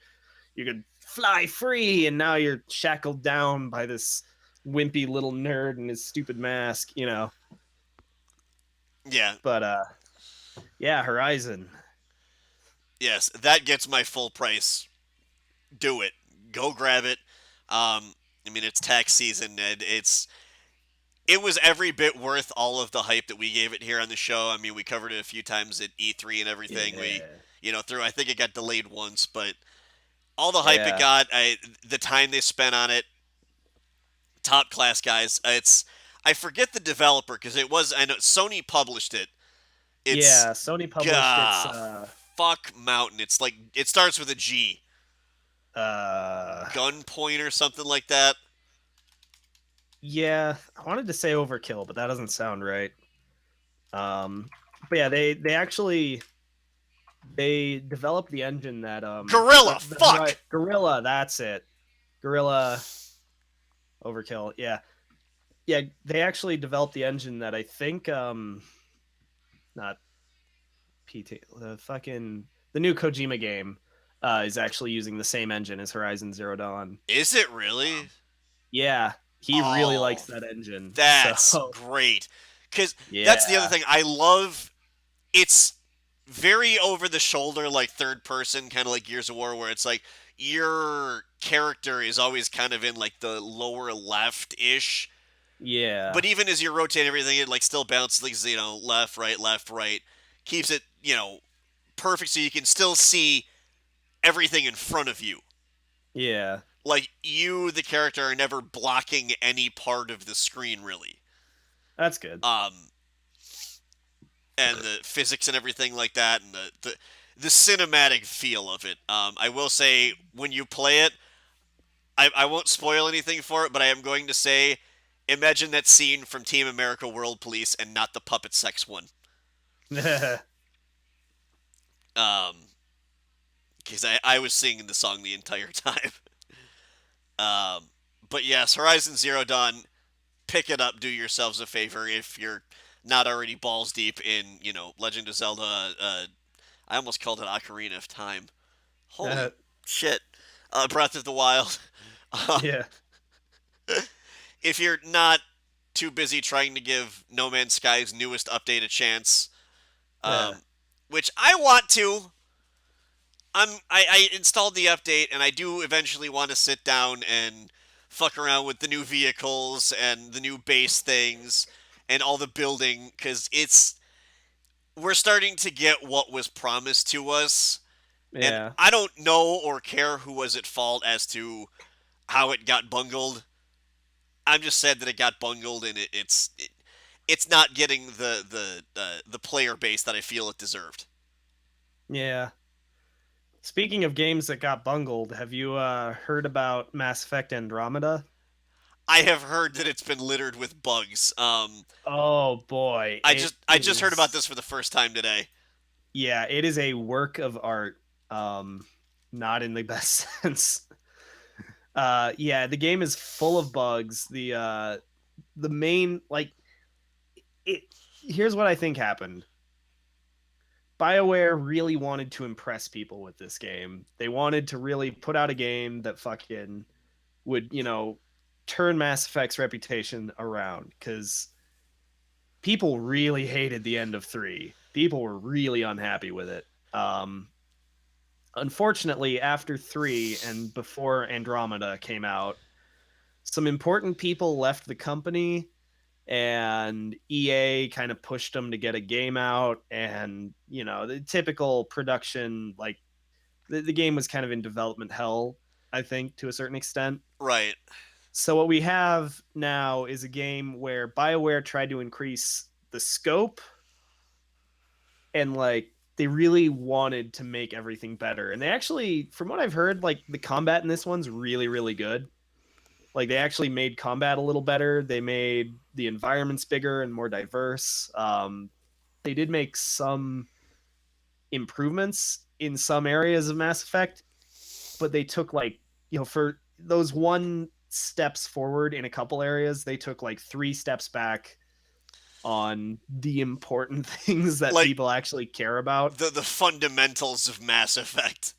could fly free, and now you're shackled down by this wimpy little nerd and his stupid mask. Yeah, But yeah, Horizon. yes, that gets my full price. Do it. Go grab it. I mean, it's tax season, and it was every bit worth all of the hype that we gave it here on the show. I mean, we covered it a few times at E3 and everything. We, Yeah, through I think it got delayed once, but all the hype it yeah, got, the time they spent on it, top class guys. I forget the developer because I know Sony published it. It's yeah. Sony published its Gah, fuck Mountain. It's like it starts with a G, uh Gunpoint or something like that. yeah, I wanted to say Overkill, but that doesn't sound right. But yeah, they actually they developed the engine that Gorilla, fuck. Gorilla, that's it. Gorilla Overkill. Yeah. Yeah, they actually developed the engine that I think not PT the new Kojima game is actually using the same engine as Horizon Zero Dawn. Is it really? Yeah, he really likes Oh, that engine. that's So, great. Because that's the other yeah. thing. I love it's. very over the shoulder, like third person, kind of like Gears of War, where it's like your character is always kind of in like the lower left ish. Yeah. But even as you rotate everything, it like still bounces, like, left, right, keeps it perfect so you can still see everything in front of you. Yeah. Like you, the character, are never blocking any part of the screen really. That's good. Um, and the physics and everything like that, and the cinematic feel of it. I will say when you play it, I won't spoil anything for it, but I am going to say, imagine that scene from Team America: World Police and not the puppet sex one. Um, because I was singing the song the entire time. Um, but yes, Horizon Zero Dawn, pick it up. Do yourselves a favor if you're not already balls deep in Legend of Zelda. I almost called it Ocarina of Time. Holy shit, Breath of the Wild. Yeah. If you're not too busy trying to give No Man's Sky's newest update a chance, Yeah. um, which I want to. I installed the update and I do eventually want to sit down and fuck around with the new vehicles and the new base things and all the building because we're starting to get what was promised to us, and Yeah. I don't know or care who was at fault as to how it got bungled. I'm just sad that it got bungled and it's not getting the player base that I feel it deserved. Yeah. Speaking of games that got bungled, have you heard about Mass Effect Andromeda? I have heard that it's been littered with bugs. Oh boy, it I just heard about is. this for the first time today. Yeah, it is a work of art. Not in the best sense. Yeah, the game is full of bugs. The main like it. Here's what I think happened. BioWare really wanted to impress people with this game. They wanted to really put out a game that fucking would, turn Mass Effect's reputation around because people really hated the end of 3. People were really unhappy with it. Unfortunately, after 3 and before Andromeda came out, some important people left the company and EA kind of pushed them to get a game out, and the typical production, like the game was kind of in development hell, I think, to a certain extent. Right. So what we have now is a game where BioWare tried to increase the scope, and like they really wanted to make everything better. And they actually, from what I've heard, like the combat in this one's really, really good. Like they actually made combat a little better. They made the environments bigger and more diverse. They did make some improvements in some areas of Mass Effect, but they took like, for those one steps forward in a couple areas, they took like 3 steps back on the important things that Like people actually care about. the fundamentals of Mass Effect.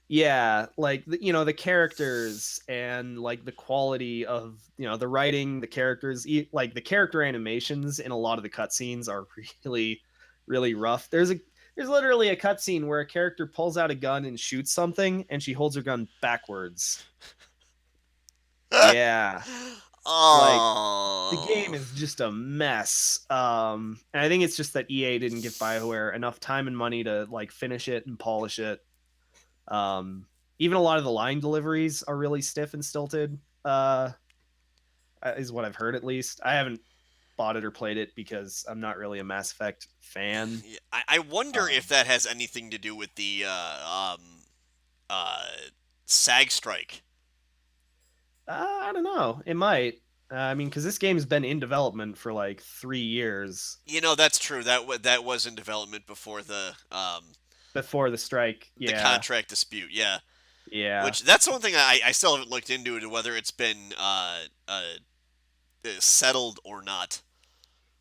Yeah, like the characters and like the quality of the writing, the characters, like the character animations in a lot of the cutscenes are really, really rough. There's literally a cutscene where a character pulls out a gun and shoots something, and she holds her gun backwards. Yeah, like the game Oh. is just a mess. And I think it's just that EA didn't give BioWare enough time and money to like finish it and polish it. Um, Even a lot of the line deliveries are really stiff and stilted. Is what I've heard at least. I haven't bought it or played it because I'm not really a Mass Effect fan. Yeah, I wonder if Um, that has anything to do with the uh, SAG strike. I don't know. It might. I mean, because this game's been in development for like 3 years That's true. That was in development before before the strike. the Yeah, contract dispute. Yeah, yeah, which that's one thing I still haven't looked into to whether it's been settled or not.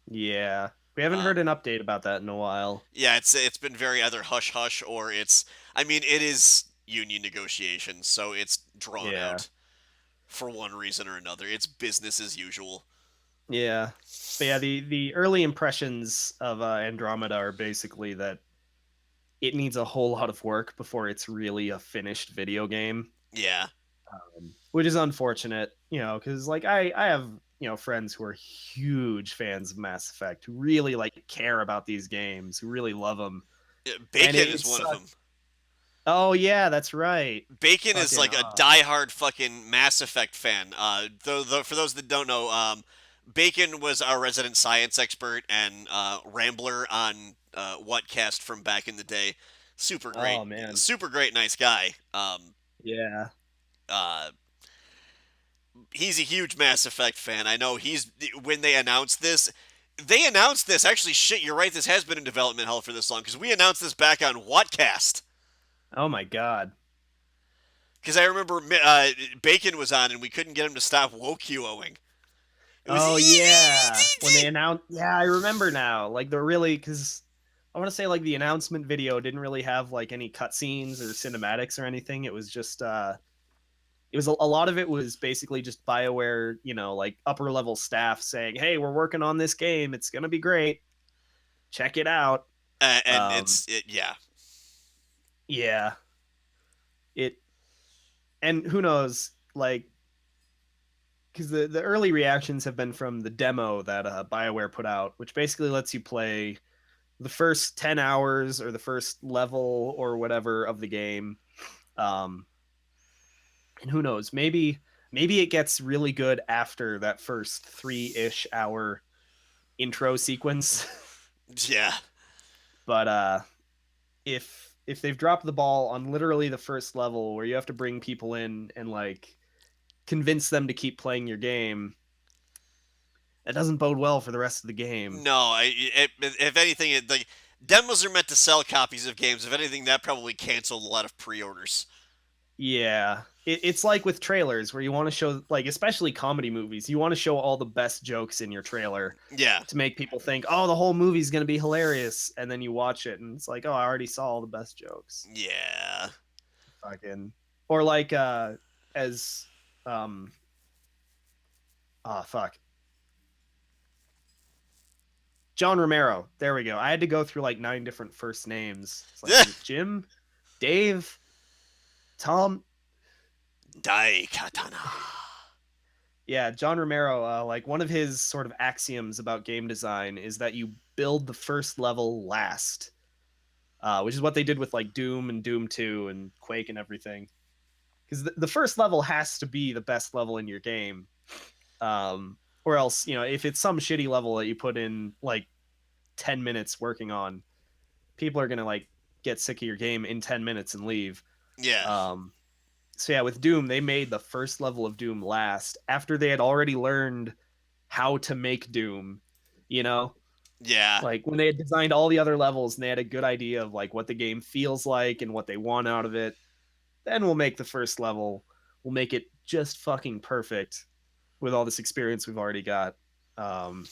yeah. We haven't Um, heard an update about that in a while. yeah, it's been very either hush hush or it's. I mean, it is union negotiations, so it's drawn Yeah, out for one reason or another. It's business as usual. yeah. But yeah, the early impressions of Andromeda are basically that it needs a whole lot of work before it's really a finished video game, Yeah. which is unfortunate, because like I have friends who are huge fans of Mass Effect, who really like care about these games, who really love them, and Bacon is it's one of them. oh yeah, that's right. Bacon is Fucking like a diehard fucking Mass Effect fan. For those that don't know, Bacon was our resident science expert and rambler on Whatcast from back in the day. oh man, Super great, nice guy. yeah. Uh, he's a huge Mass Effect fan. I know he's when they announced this. Actually, shit, you're right. This has been in development hell for this long because we announced this back on Whatcast. Oh my god. Because I remember Bacon was on and we couldn't get him to stop WoQOing. It was Oh yeah, when they announced, yeah, I remember now. Like they're really, because I want to say like the announcement video didn't really have like any cutscenes or cinematics or anything. It was just it was a lot of it was basically just BioWare, like upper level staff saying, "Hey, we're working on this game. It's gonna be great. Check it out." and Um, yeah, yeah, it, and who knows, like, because the early reactions have been from the demo that BioWare put out, which basically lets you play the first 10 hours or the first level or whatever of the game. Um, and who knows, maybe it gets really good after that first 3-ish hour intro sequence. yeah, But if they've dropped the ball on literally the first level where you have to bring people in and like convince them to keep playing your game, that doesn't bode well for the rest of the game. no. If anything, like demos are meant to sell copies of games. If anything, that probably canceled a lot of pre-orders. Yeah. It's like with trailers where you want to show, like, especially comedy movies, you want to show all the best jokes in your trailer Yeah, to make people think, oh, the whole movie's going to be hilarious. And then you watch it and it's like, oh, I already saw all the best jokes. yeah. Fucking. Or like, as, um, fuck. John Romero. There we go. I had to go through like 9 different first names. It's like, is it Jim? Dave? Tom? Daikatana. Yeah, John Romero, like one of his sort of axioms about game design is that you build the first level last, which is what they did with like Doom and Doom 2 and Quake and everything. Because the first level has to be the best level in your game. Or else, if it's some shitty level that you put in like 10 minutes working on, people are going to like get sick of your game in 10 minutes and leave. Yeah, So yeah, with Doom, they made the first level of Doom last after they had already learned how to make Doom, you know? yeah, Like when they had designed all the other levels and they had a good idea of like what the game feels like and what they want out of it, then we'll make the first level. We'll make it just fucking perfect with all this experience we've already got. Um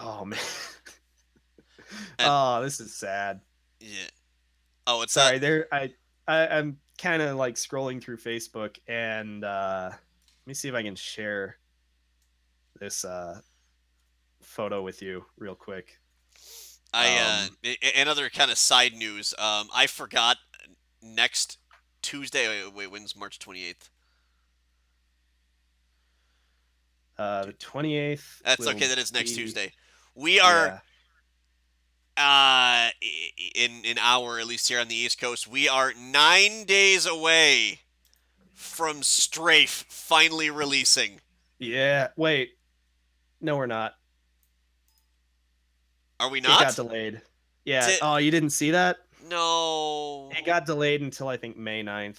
oh man. and Oh, this is sad. yeah. Oh, it's that. Sorry, I'm kind of like scrolling through Facebook and let me see if I can share this photo with you real quick. Another kind of side news. I forgot next Tuesday. Wait, when's March 28th? The 28th That's will okay. That is next be, Tuesday. We are yeah. in an hour at least here on the East Coast. We are 9 days away from Strafe finally releasing. Yeah, wait. No, we're not. Are we It got not? delayed. Yeah. Di- Oh, you didn't see that? no. It got delayed until I think May 9th.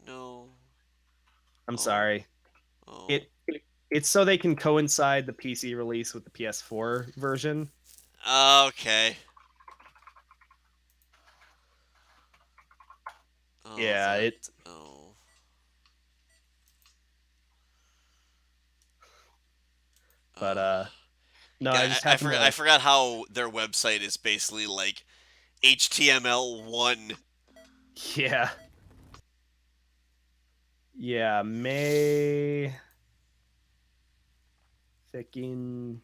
No. I'm Oh. sorry. Oh. It's so they can coincide the PC release with the PS4 version. Okay. Oh, Yeah, that. it Oh. but Uh, no, I yeah, just happened I to forgot how their website is basically like HTML1. yeah. Yeah, May fucking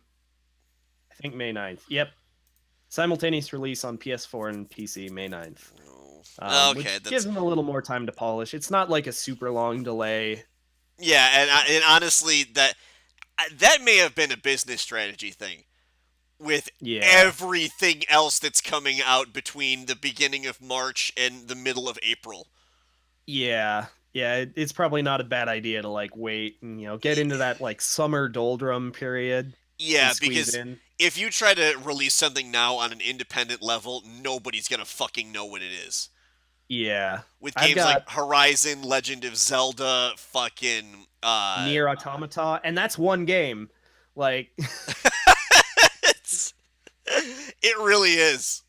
I think May 9th. Yep. Simultaneous release on PS4 and PC May 9th. Okay, Which gives that's them a little more time to polish. It's not like a super long delay. yeah, and honestly, that may have been a business strategy thing with Yeah. everything else that's coming out between the beginning of March and the middle of April. Yeah. Yeah, it's probably not a bad idea to like wait and get into that like summer doldrum period and Yeah, squeeze because in. if you try to release something now on an independent level, nobody's gonna fucking know what it is. Yeah. With I've games like got Horizon, Legend of Zelda, fucking Nier Automata, and that's one game. Like it's, it really is.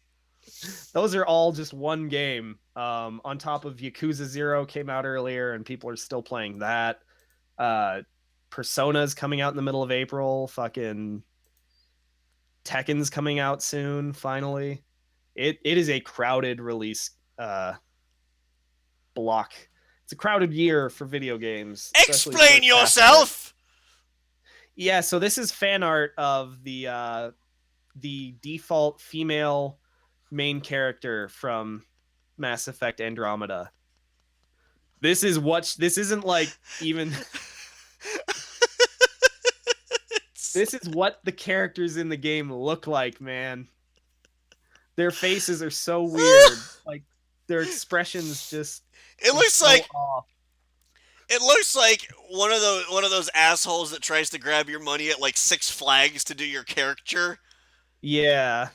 those are all just one game. On top of Yakuza 0 came out earlier and people are still playing that. Uh Persona's coming out in the middle of April. Fucking Tekken's coming out soon, finally. It is a crowded release block. It's a crowded year for video games, especially the Explain first half of it. yourself. Yeah, so this is fan art of the default female main character from Mass Effect Andromeda. This isn't like even this is what the characters in the game look like, man. Their faces are so weird. Like their expressions just it are looks so like off. it looks like one of those assholes that tries to grab your money at like Six Flags to do your character Yeah.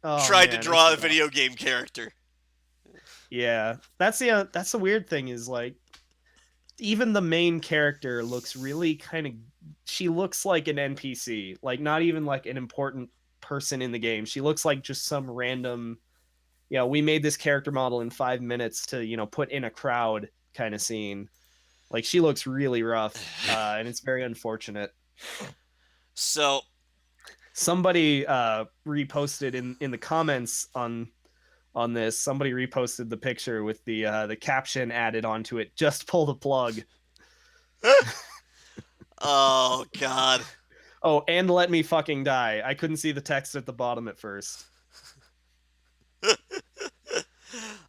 Oh tried to man, it's draw a rough. video game character. Yeah. That's the weird thing is like even the main character looks really kind of she looks like an NPC, like not even like an important person in the game. She looks like just some random, we made this character model in 5 minutes to, put in a crowd kind of scene. Like she looks really rough, and it's very unfortunate. So Somebody reposted in the comments on this. Somebody reposted the picture with the caption added onto it. Just pull the plug. oh god. Oh, and let me fucking die. I couldn't see the text at the bottom at first.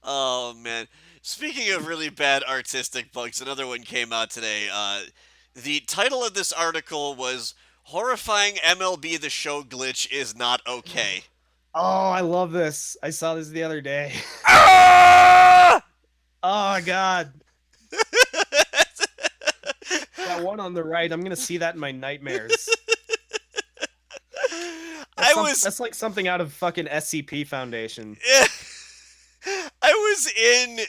Oh man. Speaking of really bad artistic bugs, another one came out today. The title of this article was "Horrifying MLB The Show glitch is not okay." Oh, I love this. I saw this the other day. Ah! Oh god. That one on the right, I'm gonna see that in my nightmares. I was That's like something out of fucking SCP Foundation. I was in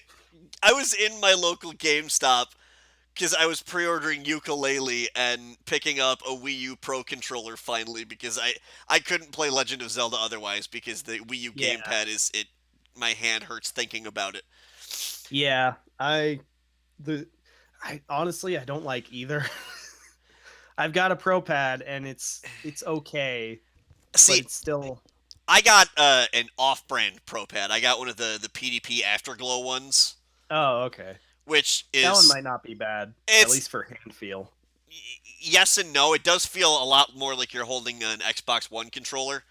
I was in my local GameStop because I was pre-ordering Yooka-Laylee and picking up a Wii U Pro controller finally because I couldn't play Legend of Zelda otherwise because the Wii U Yeah. gamepad my hand hurts thinking about it. Yeah. I honestly I don't like either. I've got a Pro Pad and it's okay, but See, it's still I got an off-brand Pro Pad. I got one of the PDP Afterglow ones, Oh, okay. which That one is might not be bad, at it's least for hand feel. yes and no. It does feel a lot more like you're holding an Xbox One controller.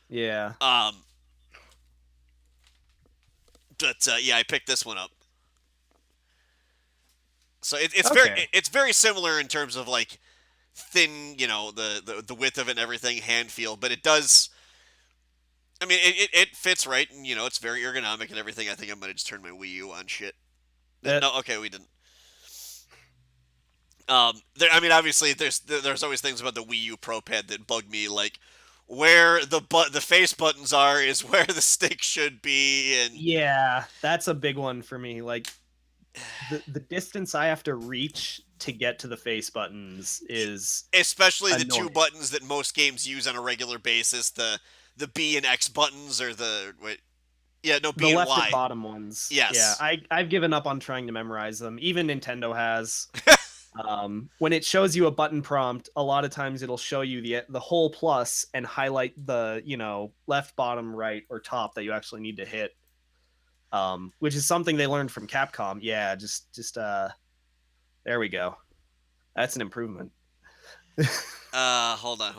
Yeah. Um, but yeah, I picked this one up. So Okay. it's very similar in terms of like thin, the width of it and everything, hand feel, but it does. I mean, it fits right, and it's very ergonomic and everything. I think I might have just turned my Wii U on shit. That No, okay, we didn't. I mean, obviously, there's always things about the Wii U Pro Pad that bug me, like where the face buttons are is where the stick should be, and Yeah, that's a big one for me. Like the distance I have to reach to get to the face buttons is especially the two annoying. buttons that most games use on a regular basis, the B and X buttons, or the wait, yeah, no, The B and left and Y. bottom ones. Yeah, Yes. I've given up on trying to memorize them. Even Nintendo has. When it shows you a button prompt, a lot of times it'll show you the whole plus and highlight the left, bottom, right, or top that you actually need to hit. Which is something they learned from Capcom. Yeah, just there we go. That's an improvement. Hold on.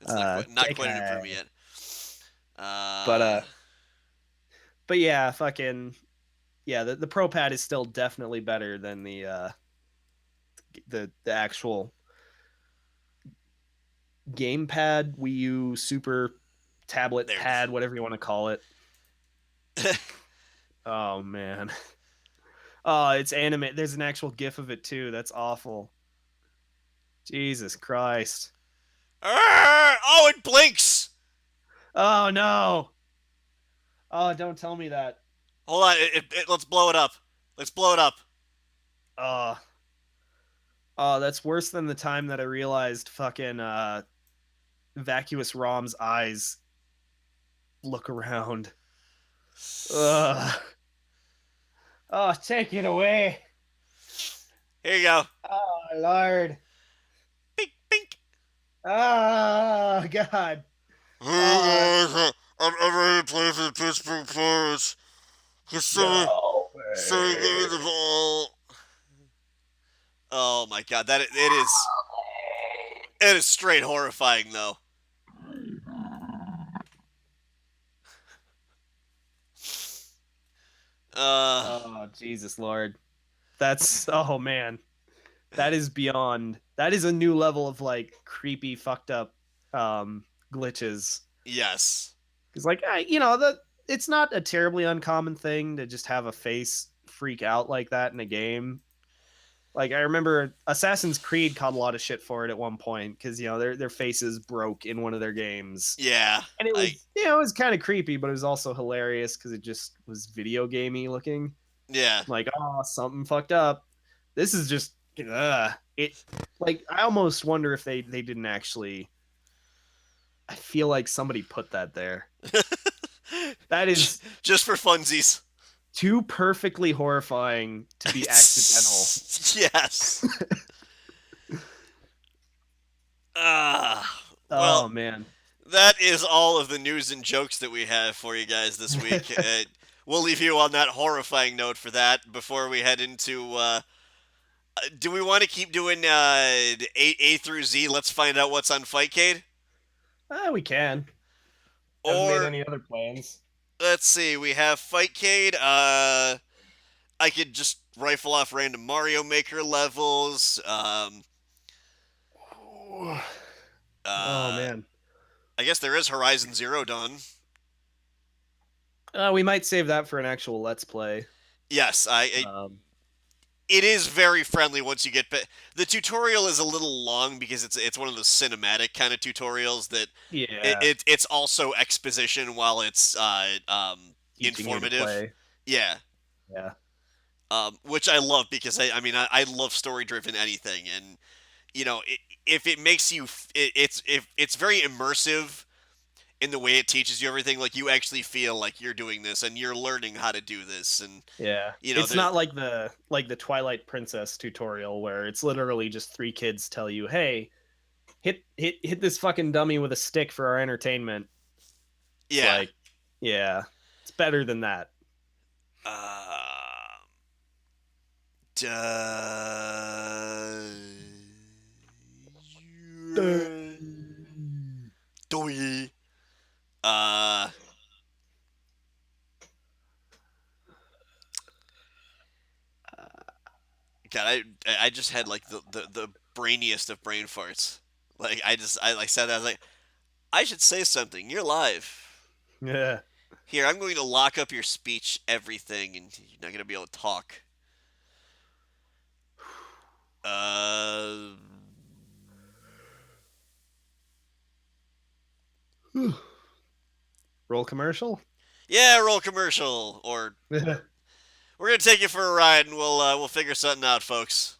It's not Uh, quite not take quite an a improvement yet. But Uh, but yeah, fucking yeah. The Pro Pad is still definitely better than the actual gamepad, Wii U, Super tablet there. pad, whatever you want to call it. Oh man. Oh, it's anime. There's an actual GIF of it too. That's awful. Jesus Christ. Oh, it blinks. Oh no. Oh, don't tell me that. Hold on. Let's blow it up. Let's blow it up. Oh, oh, that's worse than the time that I realized fucking vacuous Rom's eyes look around. Ugh. Oh, take it away. Here you go. Oh Lord. Bink, bink. Oh God. Hey Oh guys, I'm ready to play for the Pittsburgh Pirates. Can no somebody give me way. the ball? Oh my god, it is straight horrifying though. Uh, Oh Jesus Lord. That's oh man. That is beyond. That is a new level of like creepy, fucked up glitches. yes. Because like that it's not a terribly uncommon thing to just have a face freak out like that in a game. Like I remember Assassin's Creed caught a lot of shit for it at one point because their faces broke in one of their games, Yeah. and it I was it was kind of creepy, but it was also hilarious because it just was video gamey looking. yeah. Like something fucked up. This is just it. Like I almost wonder if they didn't actually. I feel like somebody put that there. That is Just for funsies. too perfectly horrifying to be accidental. Yes. Well, Oh man. that is all of the news and jokes that we have for you guys this week. We'll leave you on that horrifying note for that before we head into. Do we want to keep doing A through Z? Let's find out what's on Fightcade. We can. Haven't made Or any other plans. let's see, we have Fightcade. I could just rifle off random Mario Maker levels. Oh Uh, man. I guess there is Horizon Zero Dawn. We might save that for an actual let's play. Yes, Um, it is very friendly once you get. The tutorial is a little long because it's one of those cinematic kind of tutorials that yeah, it's also exposition while it's teaching you to informative. play. Yeah. Yeah. Which I love because I love story driven anything, and if it makes you it's very immersive in the way it teaches you everything. Like you actually feel like you're doing this and you're learning how to do this, and Yeah. It's the not like the Twilight Princess tutorial where it's literally just three kids tell you, "Hey, hit this fucking dummy with a stick for our entertainment." It's yeah. like, yeah, it's better than that. Uh, duh, Doi. Uh, God, I just had like the brainiest of brain farts. Like I like said that I was like I should say something. You're live. Yeah. Here, I'm going to lock up your speech, everything, and you're not gonna be able to talk. Uh, Roll commercial. yeah, roll commercial, or we're gonna take you for a ride, and we'll figure something out, folks.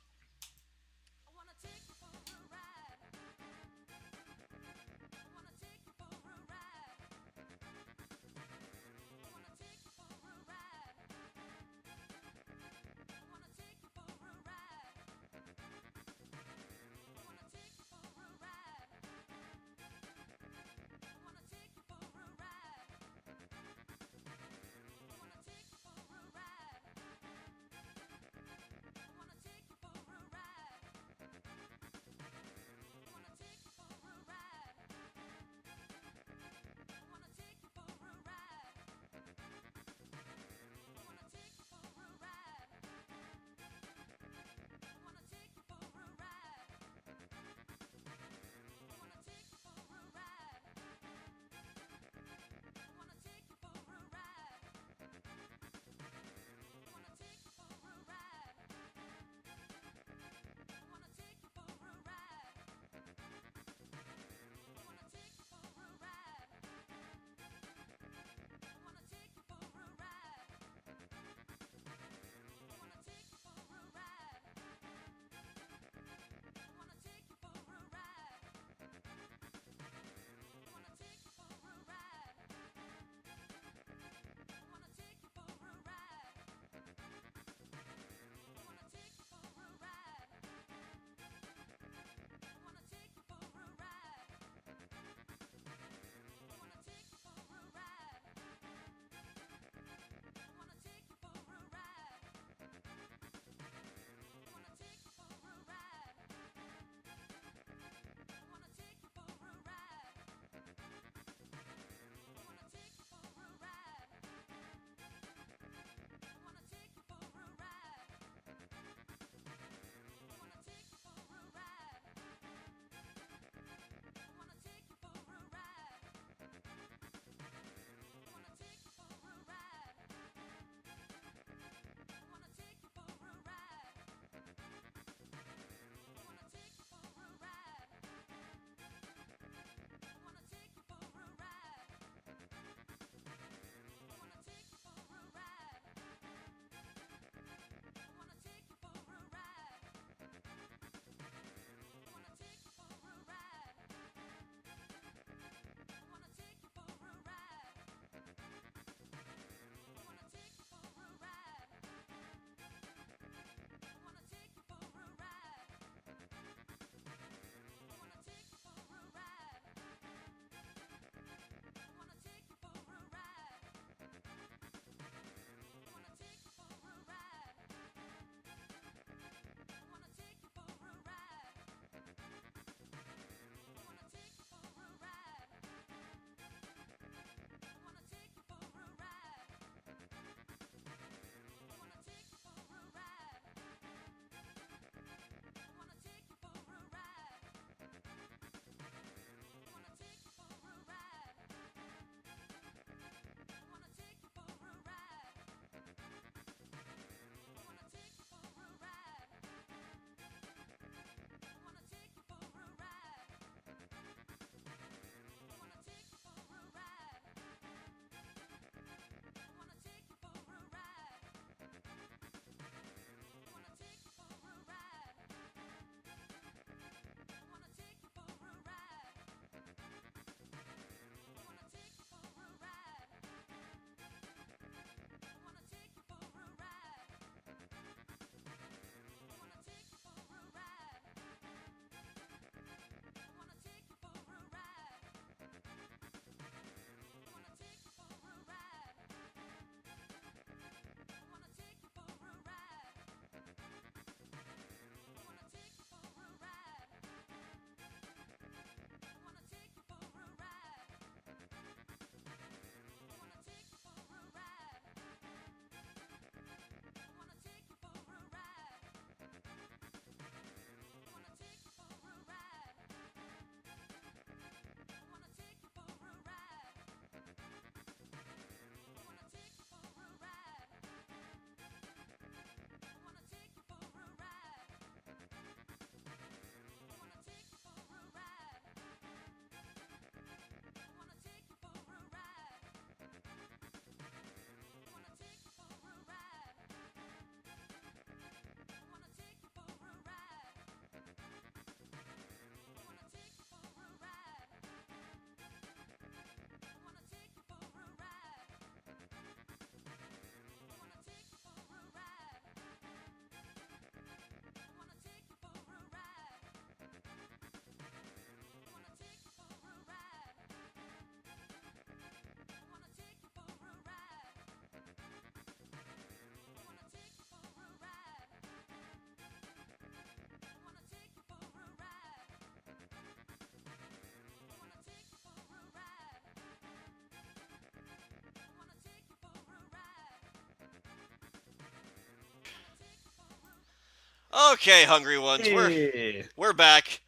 Okay, hungry ones, Hey. we're back.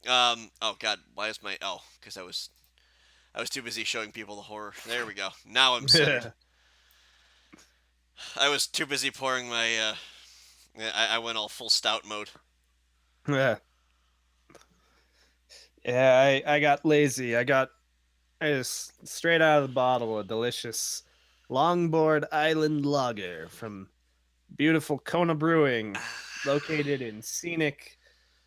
Oh God, why is my Because I was too busy showing people the horror. There we go. Now I'm centered. I was too busy pouring my. I went all full stout mode. Yeah. Yeah, I got lazy. I just straight out of the bottle a delicious Longboard Island Lager from beautiful Kona Brewing, located in scenic,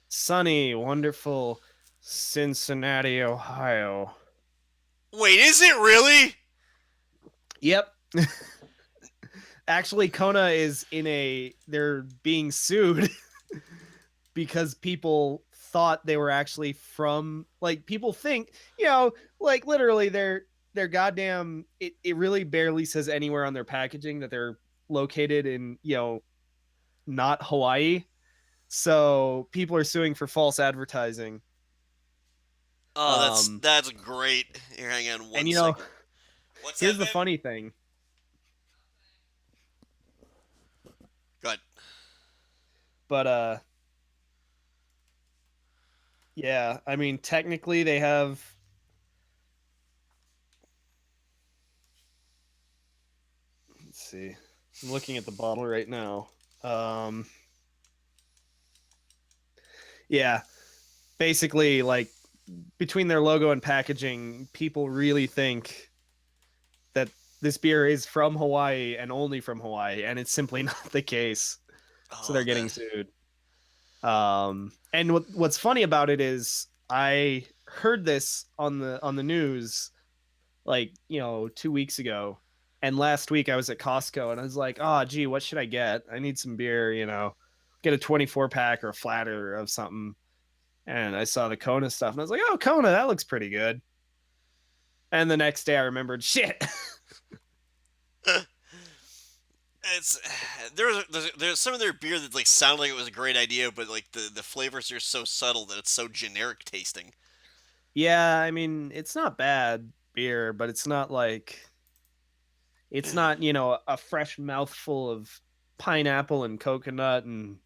sunny, wonderful Cincinnati, Ohio. Wait, is it really? Yep. Actually, Kona is they're being sued because people thought they were actually from, like, people think, like, literally they're goddamn, it really barely says anywhere on their packaging that they're located in, not Hawaii. So people are suing for false advertising. Oh, that's Um that's great. Here, hang on and one second. What's that, here's the babe? funny thing. Good. But yeah, I mean, technically they have, let's see. I'm looking at the bottle right now. Um yeah, basically, like, between their logo and packaging, people really think that this beer is from Hawaii and only from Hawaii, and it's simply not the case. So Oh, they're getting sued. And what's funny about it is I heard this on the news, like, 2 weeks ago, and last week I was at Costco and I was like, oh gee, what should I get? I need some beer, get a 24 pack or a flatter of something. And I saw the Kona stuff and I was like, oh, Kona, that looks pretty good. And the next day I remembered, shit. it's there's some of their beer that like sounded like it was a great idea, but like the flavors are so subtle that it's so generic tasting. Yeah, I mean, it's not bad beer, but it's not, a fresh mouthful of pineapple and coconut and,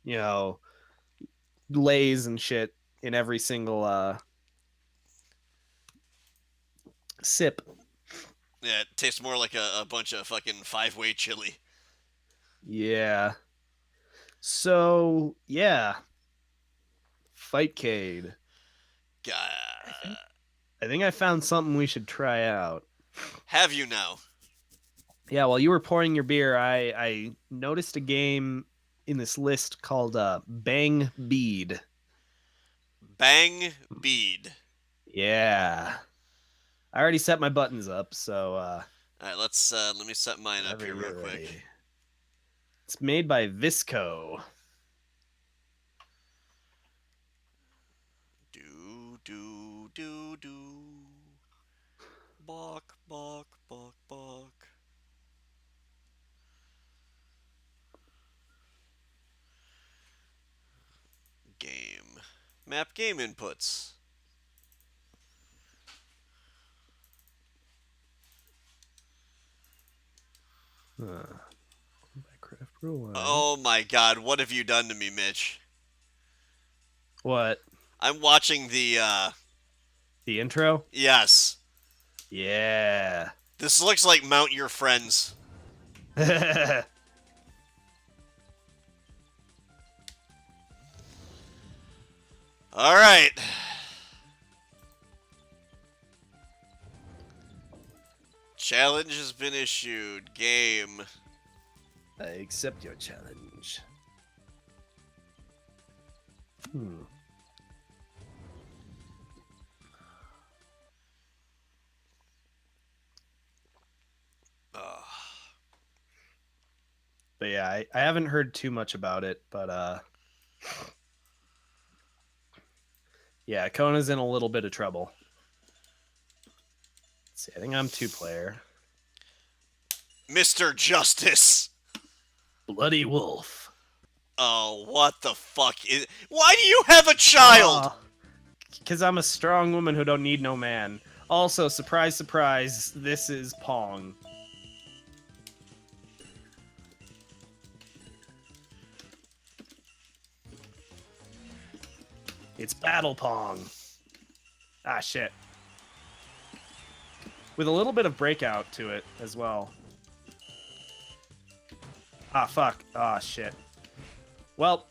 Lay's and shit in every single sip. Yeah, it tastes more like a bunch of fucking five-way chili. Yeah. So, yeah, Fightcade. I God, think I think I found something we should try out. have you now? Yeah, while you were pouring your beer, I noticed a game in this list called Bang Bead. Bang bead. Yeah. I already set my buttons up, so All right, let me set mine up whenever here real you're quick. ready. It's made by Visco. Do do do do. Bok bok bok bok. Game. Map game inputs. By Craft Brew Wine. Oh my god, what have you done to me, Mitch? What? I'm watching the The intro? yes. Yeah. This looks like Mount Your Friends. All right. Challenge has been issued. Game. I accept your challenge. Hmm. Ugh. But yeah, I haven't heard too much about it, but yeah, Kona's in a little bit of trouble. Let's see, I think I'm 2-player. Mr. Justice. Bloody Wolf. Oh, what the fuck is? Why do you have a child? Because I'm a strong woman who don't need no man. Also, surprise, surprise, this is Pong. It's Battle Pong. Ah, shit. With a little bit of breakout to it as well. Ah, fuck. Ah, shit. Well.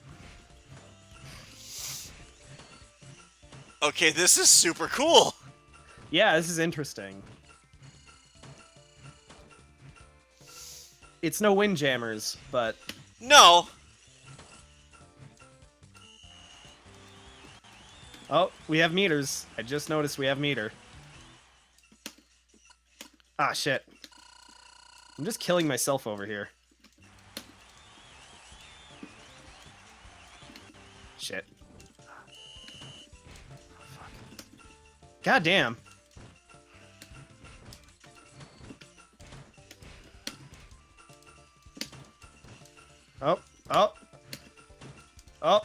Okay, this is super cool. Yeah, this is interesting. It's no Windjammers, but... No. Oh, we have meters. I just noticed we have meter. Ah, shit. I'm just killing myself over here. Shit. God damn. Oh, oh. Oh.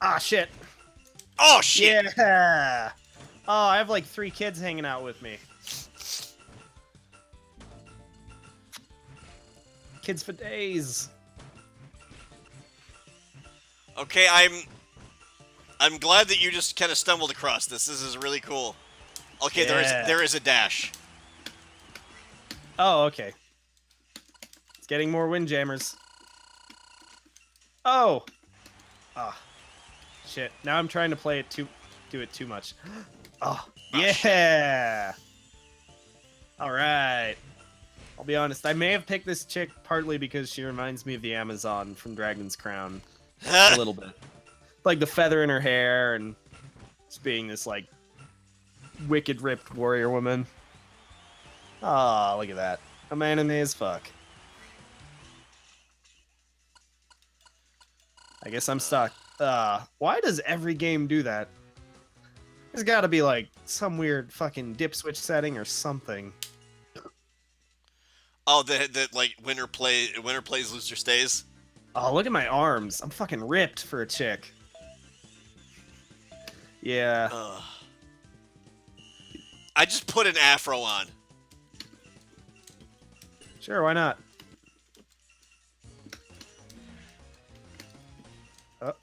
Ah, shit. Oh, shit. Yeah. Oh, I have like 3 kids hanging out with me. Kids for days. Okay, I'm glad that you just kind of stumbled across this. This is really cool. Okay, Yeah. there is a dash. Oh, okay. It's getting more Windjammers. Oh. Ah. Shit. Now I'm trying to do it too much. Oh, yeah. All right. I'll be honest. I may have picked this chick partly because she reminds me of the Amazon from Dragon's Crown. A little bit. Like the feather in her hair and just being this like wicked ripped warrior woman. Oh, look at that. A man in as fuck. I guess I'm stuck. Why does every game do that? There's gotta be like some weird fucking dip switch setting or something. Oh, the like winner plays, loser stays. Oh, look at my arms. I'm fucking ripped for a chick. Yeah. I just put an afro on. Sure, why not? Oh.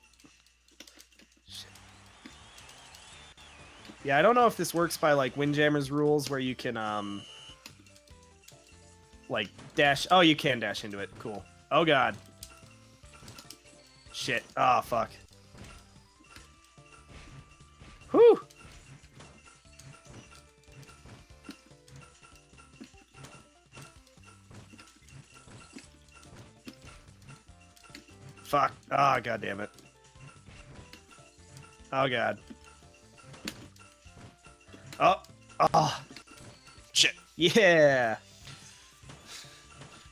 Shit. Yeah, I don't know if this works by like Windjammers rules where you can like dash. Oh, you can dash into it. Cool. Oh god. Shit. Oh fuck. Whew. Fuck. Oh, god damn it. Oh, god. Oh. Oh. Shit. Yeah.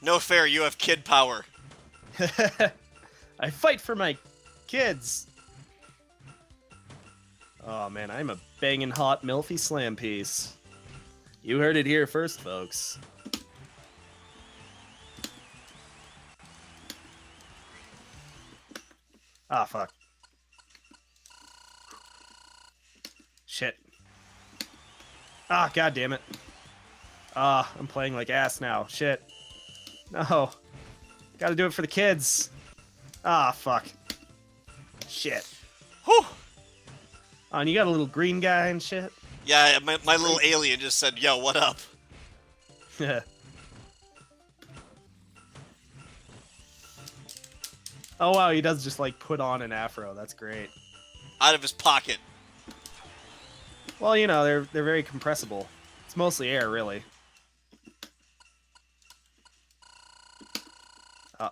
No fair, you have kid power. I fight for my kids. Oh, man, I'm a banging hot milfy slam piece. You heard it here first, folks. Ah, fuck. Shit. Ah, god damn it. Ah, I'm playing like ass now. Shit. No. Gotta do it for the kids. Ah, fuck. Shit. Whew. Oh, and you got a little green guy and shit? Yeah, my little alien just said, yo, what up? Oh, wow, he does just, like, put on an afro. That's great. Out of his pocket. Well, you know, they're very compressible. It's mostly air, really. Oh.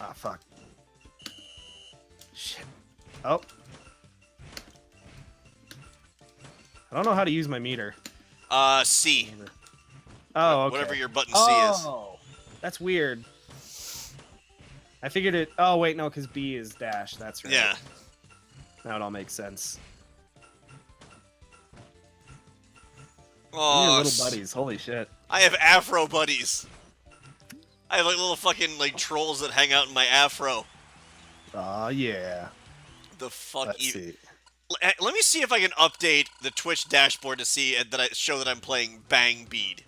Ah, fuck. Shit. Oh. I don't know how to use my meter. C. Oh, okay. Whatever your button C is. Oh, that's weird. I figured it... Oh, wait, no, because B is dash. That's right. Yeah. Now it all makes sense. Oh, Your little buddies. Holy shit. I have afro buddies. I have like little fucking like trolls that hang out in my afro. Aw, yeah. The fuck Let's you. see. Let me see if I can update the Twitch dashboard to see that I show that I'm playing Bang Bead.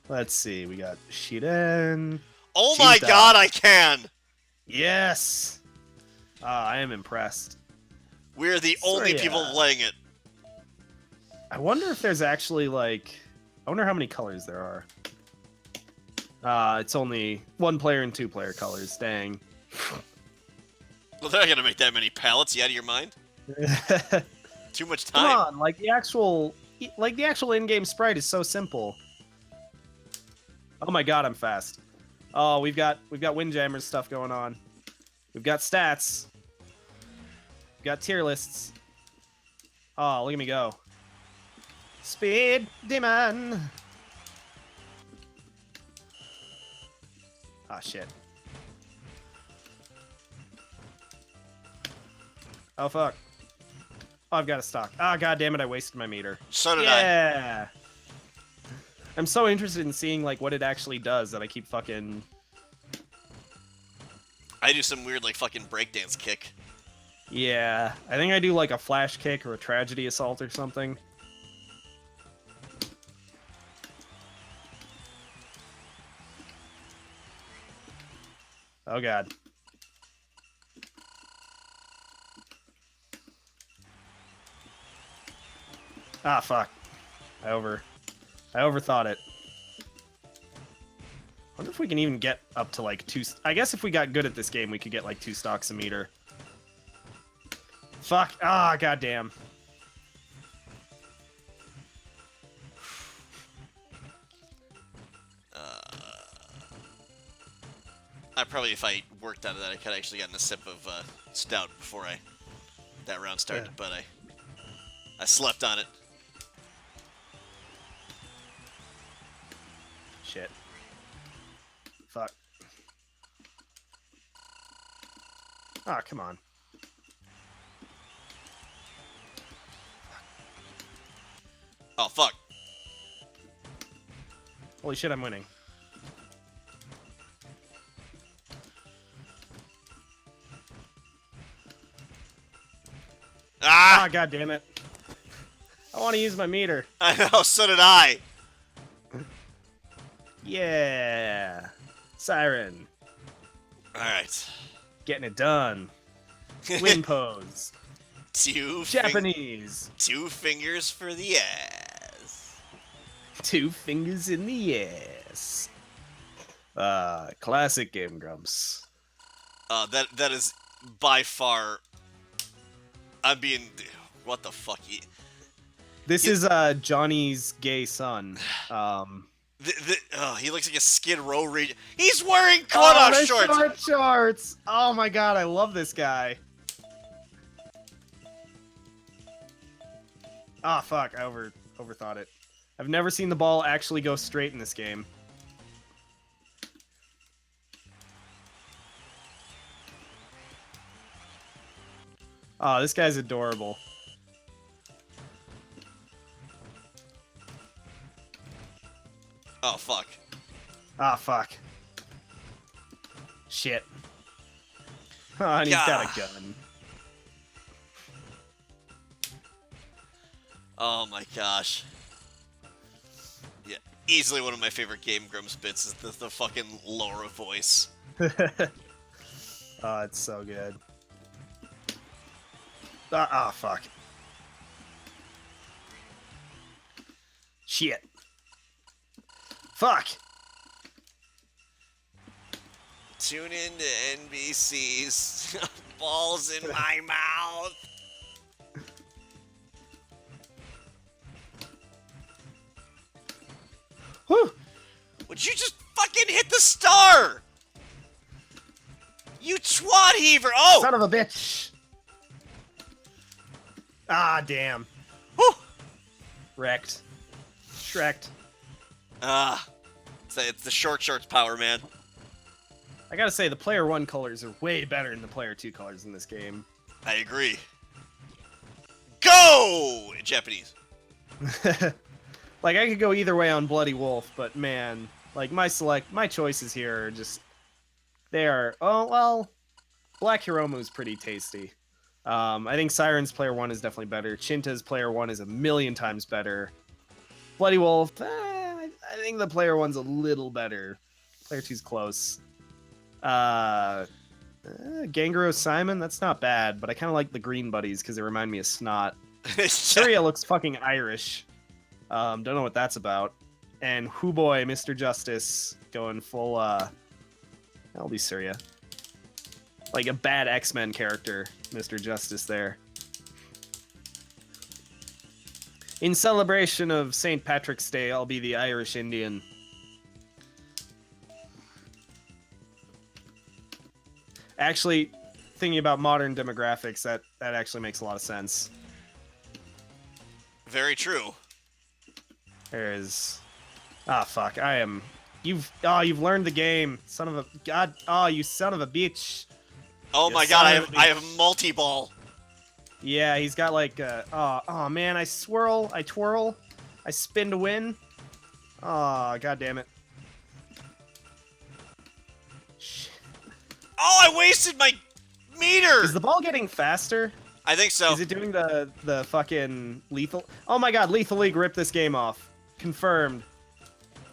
Let's see. We got Shiden. Oh Cheese my dog. god, I can! Yes. I am impressed. We're the only people Soria. playing it. I wonder if there's actually like. I wonder how many colors there are. It's only 1-player and 2-player colors. Dang. Well, they're not gonna make that many pallets. You out of your mind? Too much Come time. on, like the actual in-game sprite is so simple. Oh my god, I'm fast. Oh, we've got Windjammers stuff going on. We've got stats. We've got tier lists. Oh, look at me go. Speed demon. Ah, shit. Oh, fuck. Oh, I've got a stock. Ah, god damn it, I wasted my meter. So did I. Yeah. I'm so interested in seeing like what it actually does that I keep fucking. I do some weird, like, fucking breakdance kick. Yeah, I think I do like a flash kick or a tragedy assault or something. Oh god. Ah, fuck. I overthought it. I wonder if we can even get up to like 2. I guess if we got good at this game, we could get like 2 stocks a meter. Fuck. Ah, goddamn. I probably, if I worked out of that, I could have actually gotten a sip of stout before that round started, but I slept on it. Shit. Fuck. Ah, come on. Oh, fuck. Holy shit, I'm winning. Ah! Ah, god damn it. I want to use my meter. I know, so did I. Yeah. Siren. Alright. Getting it done. Win pose. Two Japanese. 2 fingers for the ass. 2 fingers in the ass. Classic Game Grumps. That is by far. I'm being. What the fuck? This is Johnny's gay son. He looks like a Skid Row region. He's wearing cutoff the shorts. short shorts. Oh my god, I love this guy. Ah, fuck, I overthought it. I've never seen the ball actually go straight in this game. Oh, this guy's adorable. Oh fuck. Ah, fuck. Shit. Oh, and he's got a gun. Oh my gosh. Yeah, easily one of my favorite Game Grumps bits is the fucking Laura voice. Oh, it's so good. Ah, fuck. Shit. Fuck. Tune in to NBC's Balls in My Mouth. Whew. Would you just fucking hit the star? You twat heaver! Oh! Son of a bitch. Ah, damn. Whew. Wrecked. Shreked. It's the short shorts power, man. I gotta say, the player 1 colors are way better than the player 2 colors in this game. I agree. Go! In Japanese. Like, I could go either way on Bloody Wolf, but man, like, my choices here are just... They are... Oh, well... Black Hiromu is pretty tasty. I think Siren's player 1 is definitely better. Chinta's player 1 is a million times better. Bloody Wolf, I think the player 1's a little better. Player 2's close. Gangro Simon, that's not bad, but I kind of like the green buddies because they remind me of Snot. Surya looks fucking Irish. Don't know what that's about. And Hoo Boy, Mr. Justice, going full, that'll be Surya. Like a bad X-Men character, Mr. Justice there. In celebration of St. Patrick's Day, I'll be the Irish Indian. Actually, thinking about modern demographics, that actually makes a lot of sense. Very true. There's... Ah, fuck. You've learned the game. Son of a... God... Oh, you son of a bitch. Oh my god, I have multi-ball. Yeah, he's got like... oh, man, I twirl, I spin to win. Oh, god damn it. Shit. Oh, I wasted my meter! Is the ball getting faster? I think so. Is it doing the fucking lethal? Oh my god, Lethal League ripped this game off. Confirmed.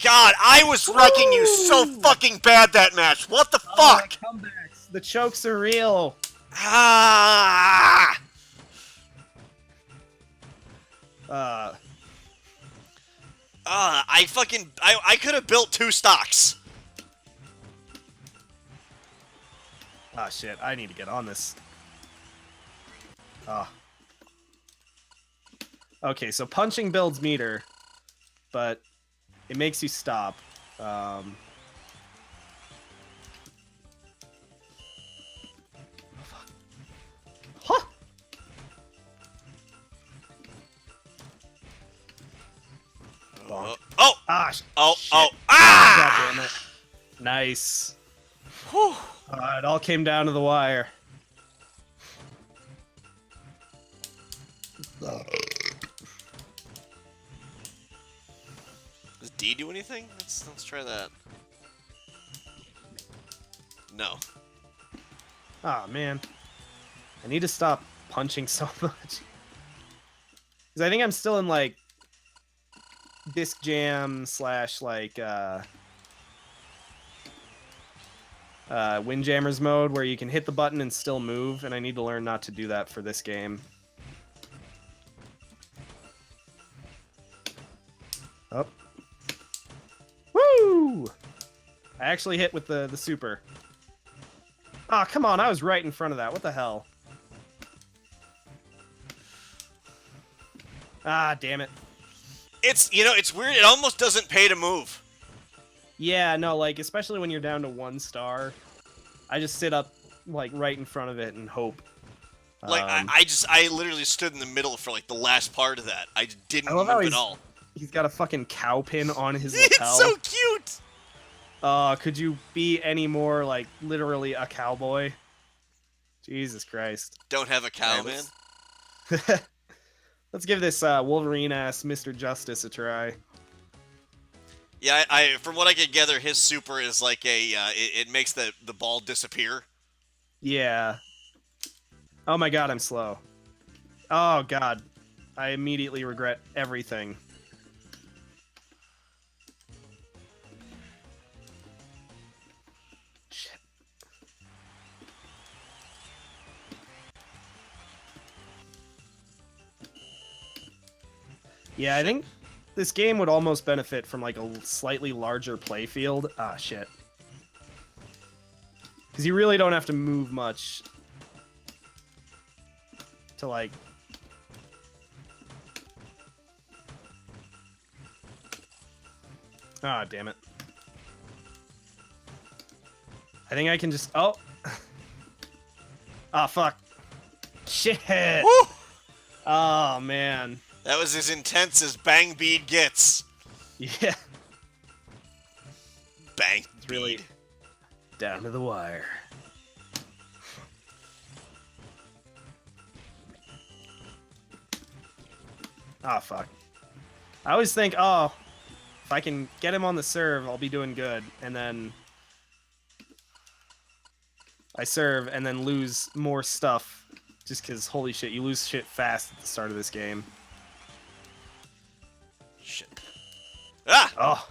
God, I was wrecking you so fucking bad that match. What the fuck? The comebacks. The chokes are real. Ah! I could have built 2 stocks. Ah, shit. I need to get on this. Ah. Okay, so punching builds meter, but it makes you stop. Huh! Oh! Ah! Oh! Shit. Oh! Ah! God damn it. Nice. Whew. It all came down to the wire. Does D do anything? Let's try that. No. Ah, man. I need to stop punching so much. Because I think I'm still in, like, disc jam / like, Windjammers mode, where you can hit the button and still move, and I need to learn not to do that for this game. Oh. Woo! I actually hit with the super. Ah, come on, I was right in front of that. What the hell? Ah, damn it. It's weird. It almost doesn't pay to move. Yeah, no, like, especially when you're down to 1 star. I just sit up, like, right in front of it and hope. Like, I literally stood in the middle for, like, the last part of that. I didn't move at all. He's got a fucking cow pin on his It's lapel. so cute! Could you be any more, like, literally a cowboy? Jesus Christ. Don't have a cow, man. Let's give this Wolverine-ass Mr. Justice a try. Yeah, I from what I could gather, his super is like a, it makes the ball disappear. Yeah. Oh my god, I'm slow. Oh god. I immediately regret everything. Shit. Yeah, I think this game would almost benefit from, like, a slightly larger playfield. Ah, shit. Because you really don't have to move much to, like... Ah, damn it. I think I can just... Oh! Ah, fuck. Shit! Woo! Oh, man. That was as intense as Bang Bead gets. Yeah. Bang It's really Bead. down to the wire. Ah, fuck. I always think, oh, if I can get him on the serve, I'll be doing good. And then I serve and then lose more stuff. Just because, holy shit, you lose shit fast at the start of this game. Shit. Ah! Oh,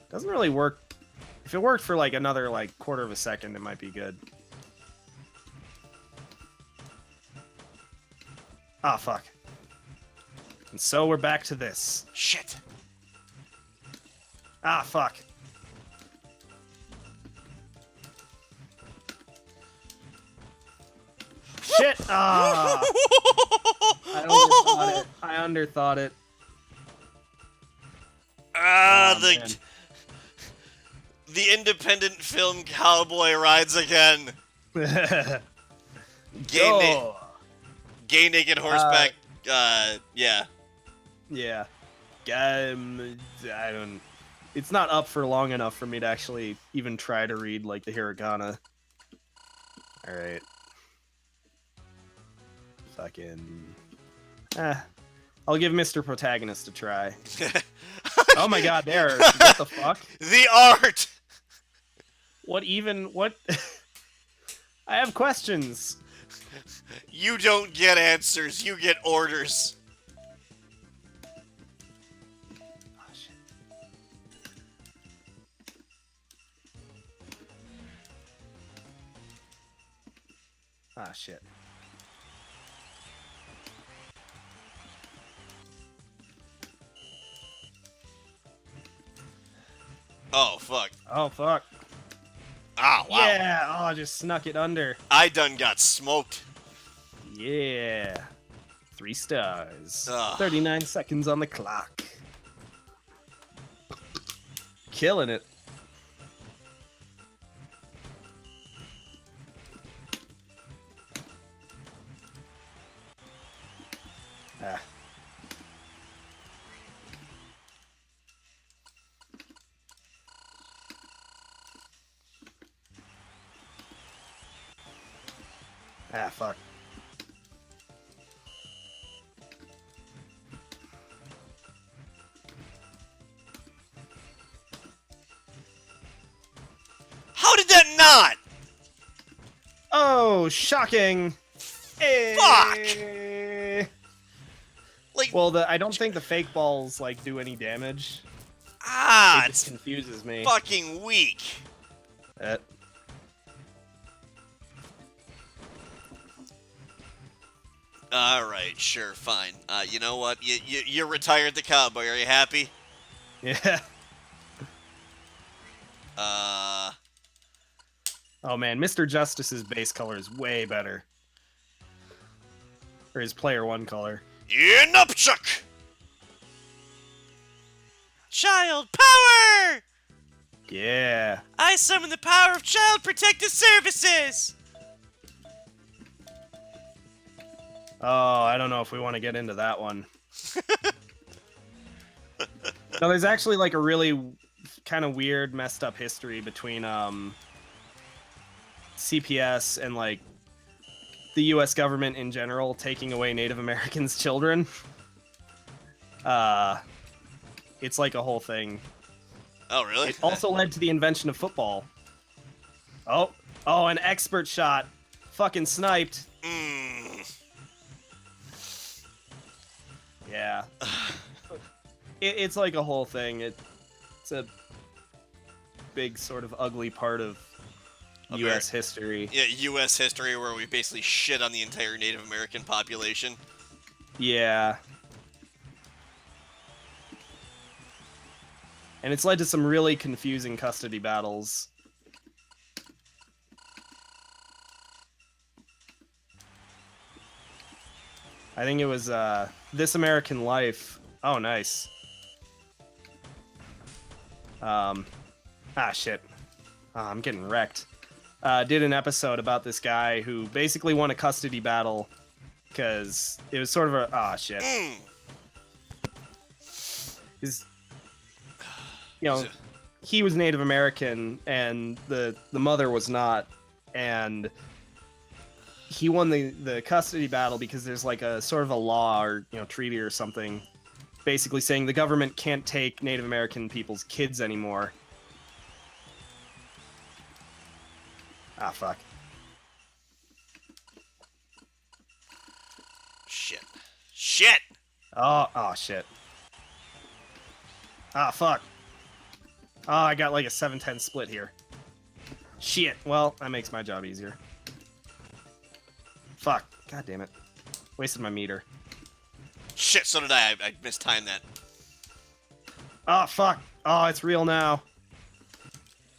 doesn't really work If it worked for like another like quarter of a second, it might be good. Ah, fuck. And so we're back to this. Shit. Ah, fuck. Shit! Ah! I underthought it. Ah, Oh, man. the independent film cowboy rides again. Go! Gay naked horseback. Yeah. Yeah. I don't. It's not up for long enough for me to actually even try to read like the hiragana. All right. Fucking. I'll give Mr. Protagonist a try. Oh my god, there. What the fuck? The art. What even? What? I have questions. You don't get answers. You get orders. Oh, shit. Ah, shit. Oh, fuck. Oh, fuck. Ah, wow. Yeah. Oh, I just snuck it under. I done got smoked. Yeah. 3 stars. Ugh. 39 seconds on the clock. Killing it. Ah. Ah, fuck. How did that not? Oh, shocking. Eh. Like, Well, I don't think the fake balls like do any damage. ah, It just it's confuses me. fucking weak. Uh, All right, sure, fine. You know what? You retired the cowboy. Are you happy? yeah. Uh, Oh man, Mr. Justice's base color is way better. Or his player 1 color. Inupchuck! Child power! Yeah. I summon the power of Child Protective Services! Oh, I don't know if we want to get into that one. No, there's actually like a really kind of weird, messed up history between CPS and like the U.S. government in general taking away Native Americans' children. It's like a whole thing. Oh, really? It also led to the invention of football. Oh, an expert shot. Fucking sniped. Yeah. It's like a whole thing. It's a big sort of ugly part of U.S. history. Yeah, U.S. history where we basically shit on the entire Native American population. Yeah. And it's led to some really confusing custody battles. I think it was This American Life. Oh, nice. Shit. I'm getting wrecked. Did an episode about this guy who basically won a custody battle because it was sort of a shit. His, he was Native American and the mother was not, and he won the custody battle because there's like a sort of a law or treaty or something basically saying the government can't take Native American people's kids anymore. Ah, fuck. Shit. Shit! Oh, shit. Ah, fuck. Oh, I got like a 7-10 split here. Shit. Well, that makes my job easier. Fuck. God damn it. Wasted my meter. Shit, so did I. I mistimed that. Oh, fuck. Oh, it's real now.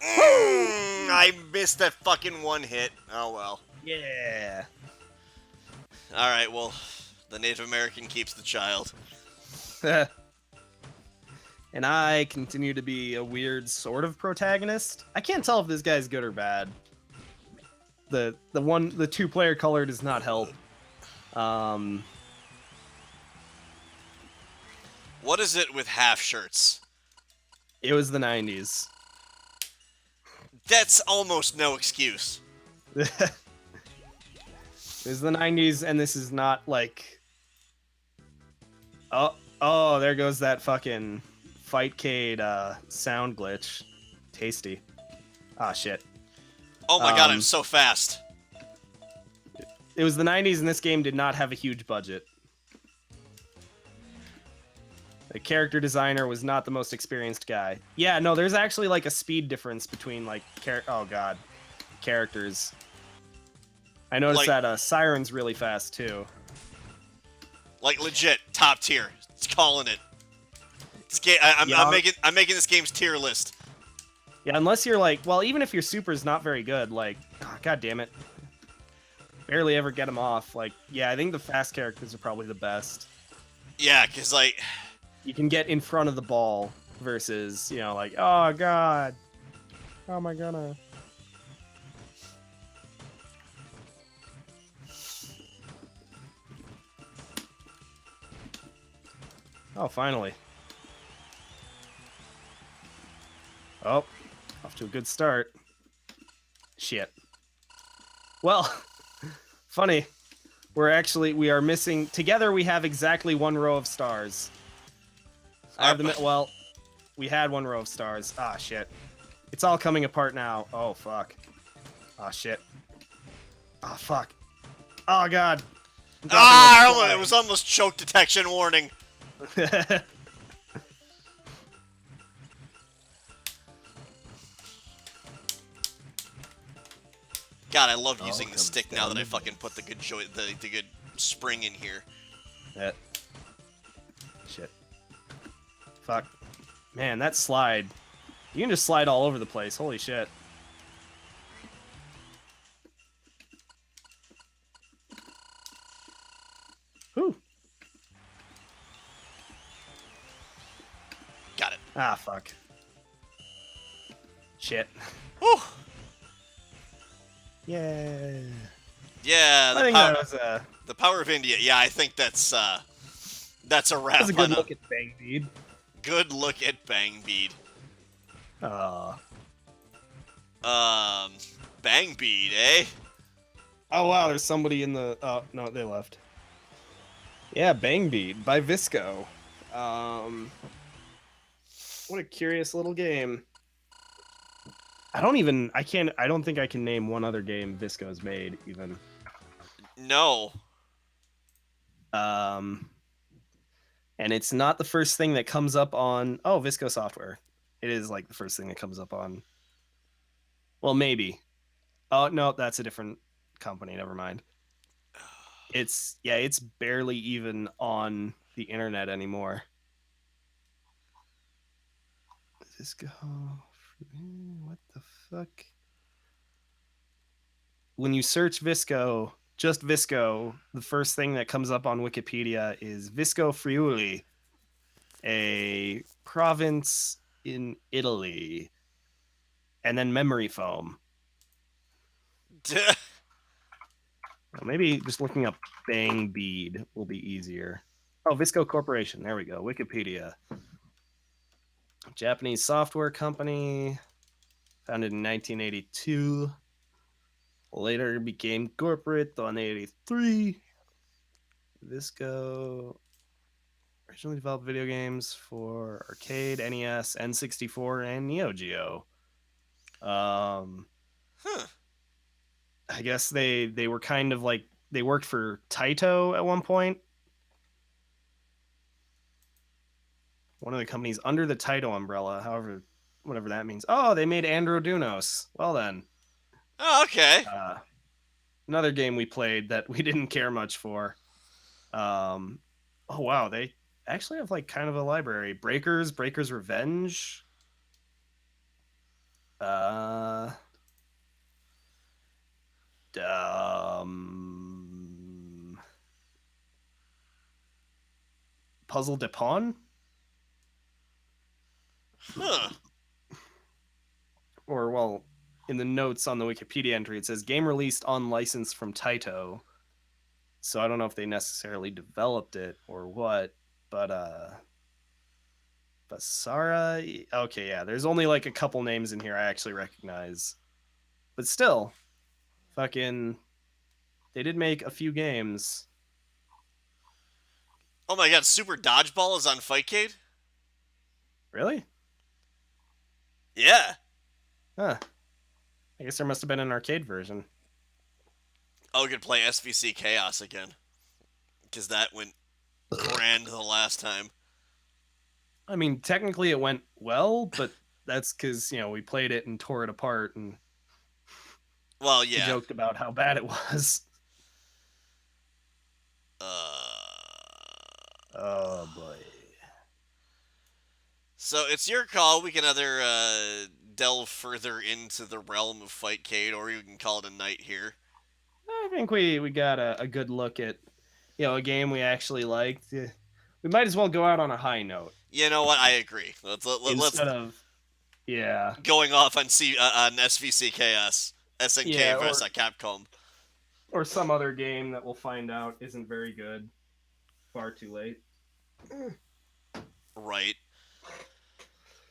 I missed that fucking one hit. Oh well. Yeah. Alright, well, the Native American keeps the child. And I continue to be a weird sort of protagonist. I can't tell if this guy's good or bad. The 2-player color does not help. What is it with half shirts? It was the 90s. That's almost no excuse. It was the 90s, and this is not like... Oh, there goes that fucking Fightcade sound glitch. Tasty. Ah, shit. Oh my god, I'm so fast. It was the 90s, and this game did not have a huge budget. The character designer was not the most experienced guy. Yeah, no, there's actually like a speed difference between like characters. I noticed Like- that Siren's really fast too. Like legit, top tier. It's calling it. Yeah. I'm making this game's tier list. Yeah, unless you're like, well, even if your super's not very good, like, oh, god damn it, barely ever get them off. Like, yeah, I think the fast characters are probably the best. Yeah, cause like, You can get in front of the ball versus, you know, like, oh god, how am I gonna? Oh, finally. Oh, off to a good start. Shit. Well, funny. We are missing, together we have exactly 1 row of stars. I have well, we had 1 row of stars. Ah, shit. It's all coming apart now. Oh, fuck. Oh, shit. Oh, fuck. Oh, God. it was almost choke detection warning. God, I love using the stick now that I fucking put the good the good spring in here. That. Shit. Fuck. Man, that slide. You can just slide all over the place. Holy shit. Whew. Got it. Ah, fuck. Shit. Whew. Yeah. Yeah, I think that was the power of India. Yeah, I think that's a wrap. that was a good look at Bang Bead. Good look at Bang Bead. Bang Bead, eh? Oh wow, there's somebody in the. Oh no, they left. Yeah, Bang Bead by Visco. What a curious little game. I don't think I can name one other game Visco's made even. No. And it's not the first thing that comes up on Visco Software. It is like the first thing that comes up on. Well, maybe. Oh no, that's a different company. Never mind. It's barely even on the internet anymore. Visco. What the fuck? When you search Visco, just Visco, the first thing that comes up on Wikipedia is Visco Friuli, a province in Italy, and then memory foam. Well, maybe just looking up Bang Bead will be easier. Oh, Visco Corporation. There we go. Wikipedia. Japanese software company, founded in 1982. Later became corporate on 1983. Visco originally developed video games for arcade, NES, N64, and Neo Geo. I guess they were kind of like they worked for Taito at one point. One of the companies under the Taito umbrella. However, whatever that means. Oh, they made Androdunos. Well then, Oh, okay. uh, another game we played that we didn't care much for. Um, oh wow, they actually have like kind of a library. Breakers Revenge. Uh, um, Puzzle de Pawn, Huh. or well, in the notes on the Wikipedia entry, it says game released on license from Taito. So I don't know if they necessarily developed it or what, but Basara. Okay, yeah, there's only like a couple names in here I actually recognize, but still, fucking, they did make a few games. Oh my god, Super Dodgeball is on Fightcade? Really? Yeah. Huh. I guess there must have been an arcade version. Oh, we could play SVC Chaos again. Because that went grand the last time. I mean, technically it went well, but that's because we played it and tore it apart and Well, yeah. joked about how bad it was. Oh boy. So it's your call. We can either delve further into the realm of Fightcade, or you can call it a night here. I think we got a good look at a game we actually liked. We might as well go out on a high note You know what? I agree. Let's instead of yeah going off on on SVCKS SNK yeah versus Capcom. or some other game that we'll find out isn't very good. Far too late. Right.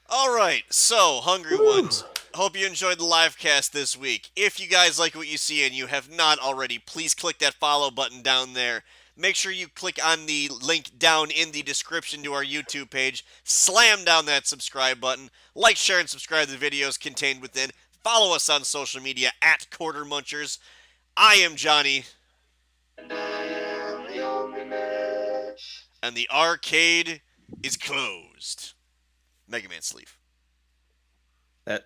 All right. So, Hungry Woo! Ones. Hope you enjoyed the live cast this week. If you guys like what you see and you have not already, please click that follow button down there. Make sure you click on the link down in the description to our YouTube page. Slam down that subscribe button. Like, share, and subscribe to the videos contained within. Follow us on social media at Quarter Munchers. I am Johnny. And the arcade is closed. Mega Man sleeve. That